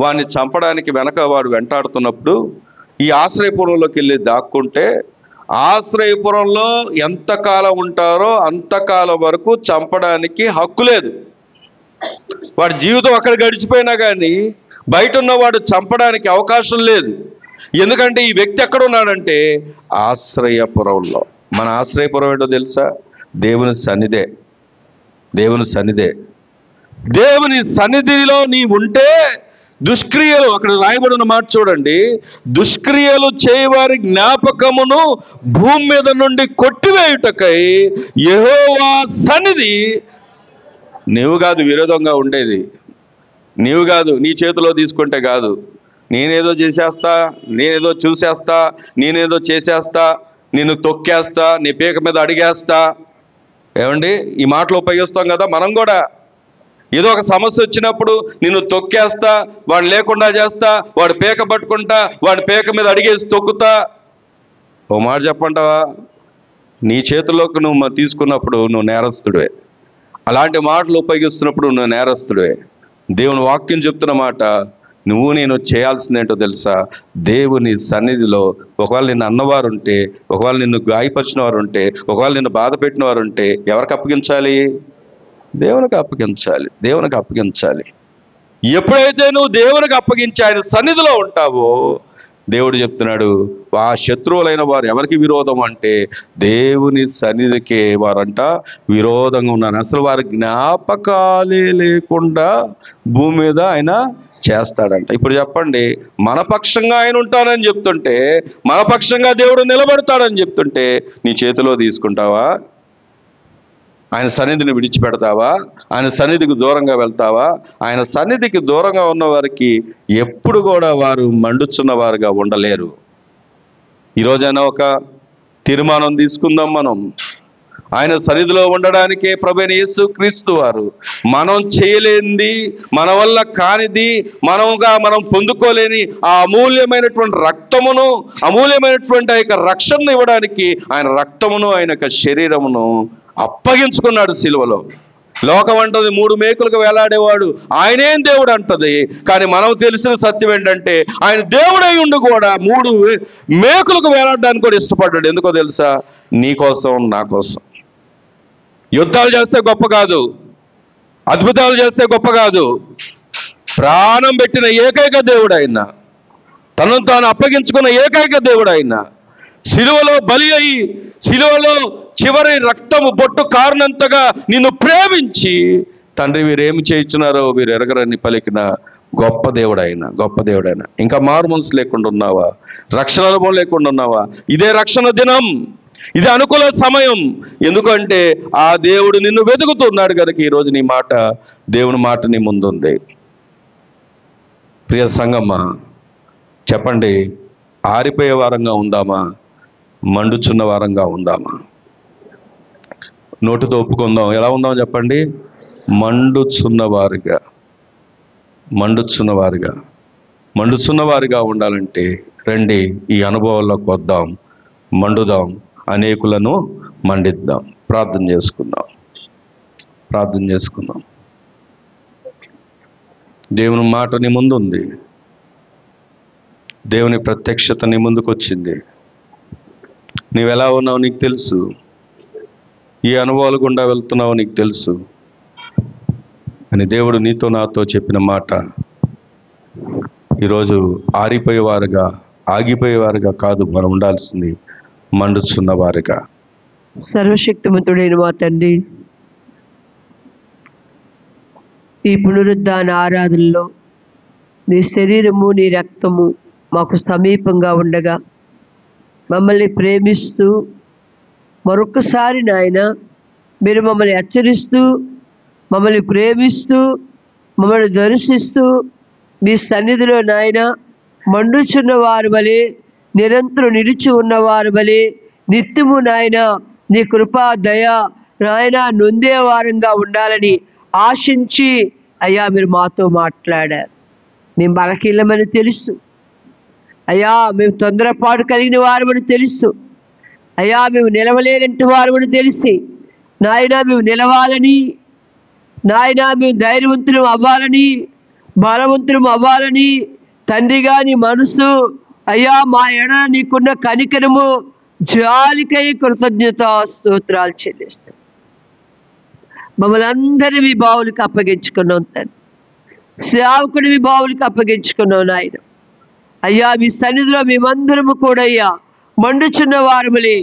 వాడిని చంపడానికి వెనక వాడు వెంటాడుతున్నప్పుడు ఈ ఆశ్రయపురంలోకి వెళ్ళి దాక్కుంటే ఆశ్రయపురంలో ఎంతకాలం ఉంటారో అంతకాలం వరకు చంపడానికి హక్కు లేదు. వాడి జీవితం అక్కడ గడిచిపోయినా కానీ బయట ఉన్నవాడు చంపడానికి అవకాశం లేదు. ఎందుకంటే ఈ వ్యక్తి ఎక్కడ ఉన్నాడంటే ఆశ్రయపురంలో. మన ఆశ్రయపురం ఏంటో తెలుసా? దేవుని సన్నిధే. దేవుని సన్నిధిలో నీ ఉంటే దుష్క్రియలు, అక్కడ రాయబడిన మాట చూడండి, దుష్క్రియలు చేయవారి జ్ఞాపకమును భూమి మీద నుండి కొట్టివేయుటకై యెహోవా సన్నిధి. నీవు కాదు విరోధంగా ఉండేది, నీవు కాదు నీ చేతిలో తీసుకుంటే కాదు, నేనేదో చేసేస్తా, నేనేదో చూసేస్తా, నేనేదో చేసేస్తా, నిన్ను తొక్కేస్తా, నీ పీక మీద అడిగేస్తా. ఏమండి, ఈ మాటలు ఉపయోగిస్తాం కదా మనం కూడా. ఏదో ఒక సమస్య వచ్చినప్పుడు నిన్ను తొక్కేస్తా, వాడు లేకుండా చేస్తా, వాడు పీక పట్టుకుంటా, వాడి పీక మీద అడిగేసి తొక్కుతా. ఓ మాట చెప్పంటావా? నీ చేతుల్లోకి నువ్వు తీసుకున్నప్పుడు నువ్వు నేరస్తుడివే. అలాంటి మాటలు ఉపయోగిస్తున్నప్పుడు నువ్వు నేరస్తుడివే. దేవుని వాక్యం చెప్తున్న మాట, నువ్వు నేను చేయాల్సిందేంటో తెలుసా? దేవుని సన్నిధిలో ఒకవేళ నిన్ను అన్నవారు ఉంటే, ఒకవేళ నిన్ను గాయపరిచిన వారు ఉంటే, ఒకవేళ నిన్ను బాధ పెట్టిన వారు ఉంటే ఎవరికి అప్పగించాలి? దేవునికి అప్పగించాలి. దేవునికి అప్పగించాలి. ఎప్పుడైతే నువ్వు దేవునికి అప్పగించి ఆయన సన్నిధిలో ఉంటావో, దేవుడు చెప్తున్నాడు, ఆ శత్రువులైన వారు ఎవరికి విరోధం అంటే దేవుని సన్నిధికే వారంట విరోధంగా ఉన్నారు. అసలు వారి జ్ఞాపకాలే లేకుండా భూమి మీద ఆయన చేస్తాడంట. ఇప్పుడు చెప్పండి, మన పక్షంగా ఆయన ఉంటానని చెప్తుంటే, మన పక్షంగా దేవుడు నిలబడతాడని చెప్తుంటే నీ చేతిలో తీసుకుంటావా? ఆయన సన్నిధిని విడిచిపెడతావా? ఆయన సన్నిధికి దూరంగా వెళ్తావా? ఆయన సన్నిధికి దూరంగా ఉన్న వారికి ఎప్పుడు కూడా వారు మండుచున్న వారుగా ఉండలేరు. ఈరోజైనా ఒక తీర్మానం తీసుకుందాం. మనం ఆయన సన్నిధిలో ఉండడానికే ప్రభువైన యేసు క్రీస్తు వారు మనం చేయలేనిది, మన వల్ల కానిది, మనం పొందుకోలేని ఆ అమూల్యమైనటువంటి రక్తమును, అమూల్యమైనటువంటి ఆ యొక్క రక్షణను ఇవ్వడానికి ఆయన రక్తమును, ఆయన యొక్క శరీరమును అప్పగించుకున్నాడు సిలువలో. లోకం అంటది 3 మేకులకు వేలాడేవాడు ఆయనేం దేవుడు అంటది. కానీ మనం తెలిసిన సత్యం ఏంటంటే ఆయన దేవుడై ఉండి కూడా 3 మేకులకు వేలాడడానికి కూడా ఇష్టపడ్డాడు. ఎందుకో తెలుసా? నీ కోసం, నా కోసం. యుద్ధాలు చేస్తే గొప్ప కాదు, అద్భుతాలు చేస్తే గొప్ప కాదు. ప్రాణం పెట్టిన ఏకైక దేవుడు ఆయన, తనను తాను అప్పగించుకున్న ఏకైక దేవుడు ఆయన. సిలువలో బలి అయి, సిలువలో చివరి రక్తము బొట్టు కారణంతగా నిన్ను ప్రేమించి, తండ్రి వీరేమి చేయించున్నారో వీరు ఎరగరని పలికిన గొప్ప దేవుడు ఆయన, గొప్ప దేవుడు ఆయన. ఇంకా మారు మనసు లేకుండా ఉన్నావా? రక్షణ అనుభవం లేకుండా ఉన్నావా? ఇదే రక్షణ దినం, ఇది అనుకూల సమయం. ఎందుకంటే ఆ దేవుడు నిన్ను వెతుకుతున్నాడు కనుక ఈరోజు నీ మాట, దేవుని మాట నీ ముందుంది. ప్రియ సంగమ్మ, చెప్పండి, ఆరిపోయే వారంగా ఉందామా? మండుచున్న వారంగా ఉందామా? నోటితో ఒప్పుకుందాం. ఎలా ఉందాం చెప్పండి? మండుచున్నవారుగా, మండుచున్నవారుగా. మండుచున్నవారుగా ఉండాలంటే రండి, ఈ అనుభవాల్లోకి వద్దాం, మండుదాం, అనేకులను మండిద్దాం. ప్రార్థన చేసుకుందాం, ప్రార్థన చేసుకుందాం. దేవుని మాట నీ ముందు ఉంది, దేవుని ప్రత్యక్షత నీ ముందుకు వచ్చింది. నీవెలా ఉన్నావు నీకు తెలుసు, ఈ అనుభవాలు గుండా వెళ్తున్నావు నీకు తెలుసు. అని దేవుడు నీతో నాతో చెప్పిన మాట, ఈరోజు ఆరిపోయేవారుగా, ఆగిపోయేవారుగా కాదు మనం ఉండాల్సింది, మండుచున్న వారుగా. సర్వశక్తిమంతుడైన మా తండ్రి, ఈ పునరుద్ధాన ఆరాధనలో నీ శరీరము, నీ రక్తము మాకు సమీపంగా ఉండగా మమ్మల్ని ప్రేమిస్తూ మరొకసారి నాయన మీరు మమ్మల్ని హెచ్చరిస్తూ, మమ్మల్ని ప్రేమిస్తూ, మమ్మల్ని దర్శిస్తూ మీ సన్నిధిలో నాయన మండుచున్న వారి వలె, నిరంతరం నిలిచి ఉన్నవారి వలె నిత్యము నాయన నీ కృపా దయ నాయన నొందేవారంగా ఉండాలని ఆశించి అయ్యా మీరు మాతో మాట్లాడారు. మేము బలహీనమని తెలుసు అయ్యా, మేము తొందరపాటు కలిగిన వారమని తెలుసు అయ్యా, మేము నిలవలేనంటి వారమని తెలిసి నాయన మేము నిలవాలని, నాయన మేము ధైర్యవంతులం అవ్వాలని, బలవంతులం అవ్వాలని తండ్రిగా నీ మనసు అయ్యా మా ఎడ నీకున్న కనికరము, జాలికై కృతజ్ఞత స్తోత్రాలు చెల్లిస్తాం. మమ్మల్ని అందరినీ మీ బావులకు అప్పగించుకున్నాం తండ్రి, సేవకుడి మీ బావులకు అప్పగించుకున్నాం నాయన. అయ్యా మీ సన్నిధిలో మేమందరము కూడా అయ్యా మండుచున్న వారములే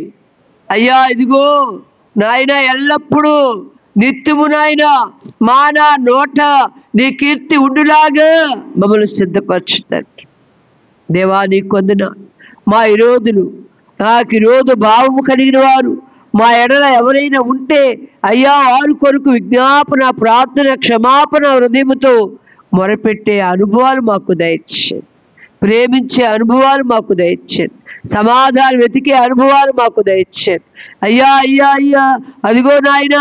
అయ్యా, ఇదిగో నాయన ఎల్లప్పుడూ నిత్యము నాయన మాన నోట నీ కీర్తి ఉండులాగా మమ్మల్ని సిద్ధపరచుతాడు. దేవా నీ కొందన మా విరోధులు, నాకు విరోధ భావము కలిగిన వారు మా ఎడల ఎవరైనా ఉంటే అయ్యా వారి కొరకు విజ్ఞాపన, ప్రార్థన, క్షమాపణ హృదయముతో మొరపెట్టే అనుభవాలు మాకు దయచేయండి. ప్రేమించే అనుభవాలు మాకు దయచేయండి. సమాధానం వెతికే అనుభవాలు మాకు దయచేయండి. అయ్యా అయ్యా అయ్యా, అదిగో నాయన,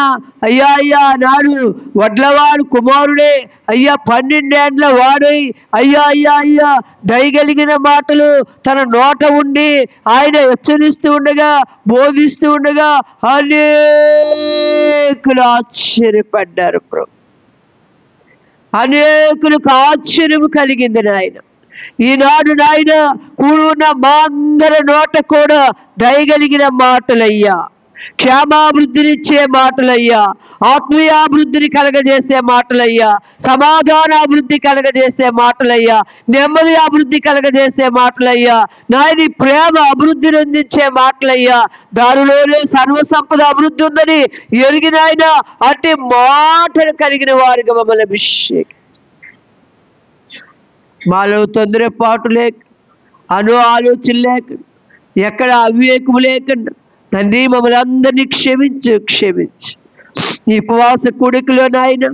అయ్యా అయ్యా, నాడు వడ్లవాడు కుమారుడే అయ్యా, 12 ఏండ్ల వాడై అయ్యా అయ్యా అయ్యా, దయగలిగిన మాటలు తన నోట ఉండి ఆయన హెచ్చరిస్తూ ఉండగా, బోధిస్తూ ఉండగా అనేకులు ఆశ్చర్యపడ్డారు ప్రభు. అనేకులకు ఆశ్చర్యము కలిగింది నాయన. ఈనాడు నాయన కూడున్న మా అందరి నోట కూడా దయగలిగిన మాటలయ్యా, క్షేమాభివృద్ధినిచ్చే మాటలయ్యా, ఆత్మీయాభివృద్ధిని కలగజేసే మాటలయ్యా, సమాధానాభివృద్ధి కలగజేసే మాటలయ్యా, నెమ్మది అభివృద్ధి కలగజేసే మాటలయ్యా, నాయని ప్రేమ అభివృద్ధిని అందించే మాటలయ్యా, దానిలోనే సర్వసంపద అభివృద్ధి ఉందని ఎరిగిన ఆయన అట్టి మాటలు కలిగిన వారిగా మమ్మల్ని అభిషేకం. మాలో తొందరపాటు లేక, ఆలోచన లేకుండా, ఎక్కడ అవివేకము లేకుండా తండ్రి మమ్మల్ని అందరినీ క్షమించు. ఈ ఉపవాస కూడికలో నాయన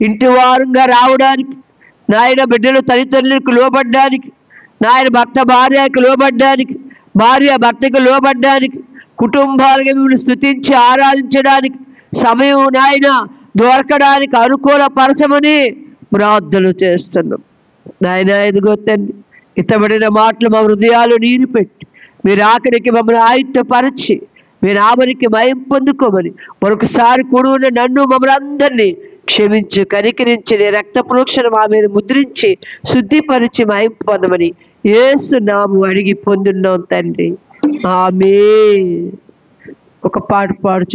ఇంటి వారంగా రావడానికి, నాయన బిడ్డలు తల్లిదండ్రులకు లోబడ్డానికి, నాయన భర్త భార్యకు లోబడ్డానికి, భార్య భర్తకు లోబడ్డానికి, కుటుంబాలుగా మిమ్మల్ని స్తుతించి ఆరాధించడానికి సమయం నాయన దొరకడానికి అనుకూలపరచమని ప్రార్థనలు చేస్తున్నాం నాయన. ఎదుగో తండ్రి, ఇతబడిన మాటలు మా హృదయాలు నీరు పెట్టి మీరు ఆఖరికి మమ్మల్ని ఆయుత్తపరిచి మీరు ఆమెనికి మయం పొందుకోమని మరొకసారి కూడున్న నన్ను మమ్మల్ని అందరినీ క్షమించు, కనికరించి నీ రక్త ప్రోక్షణ మా మీద ముద్రించి శుద్ధిపరిచి మయం పొందమని యేసు నామమున అడిగి పొందున్నాం తండ్రి. ఆమేన్. ఒక పాట పాడు.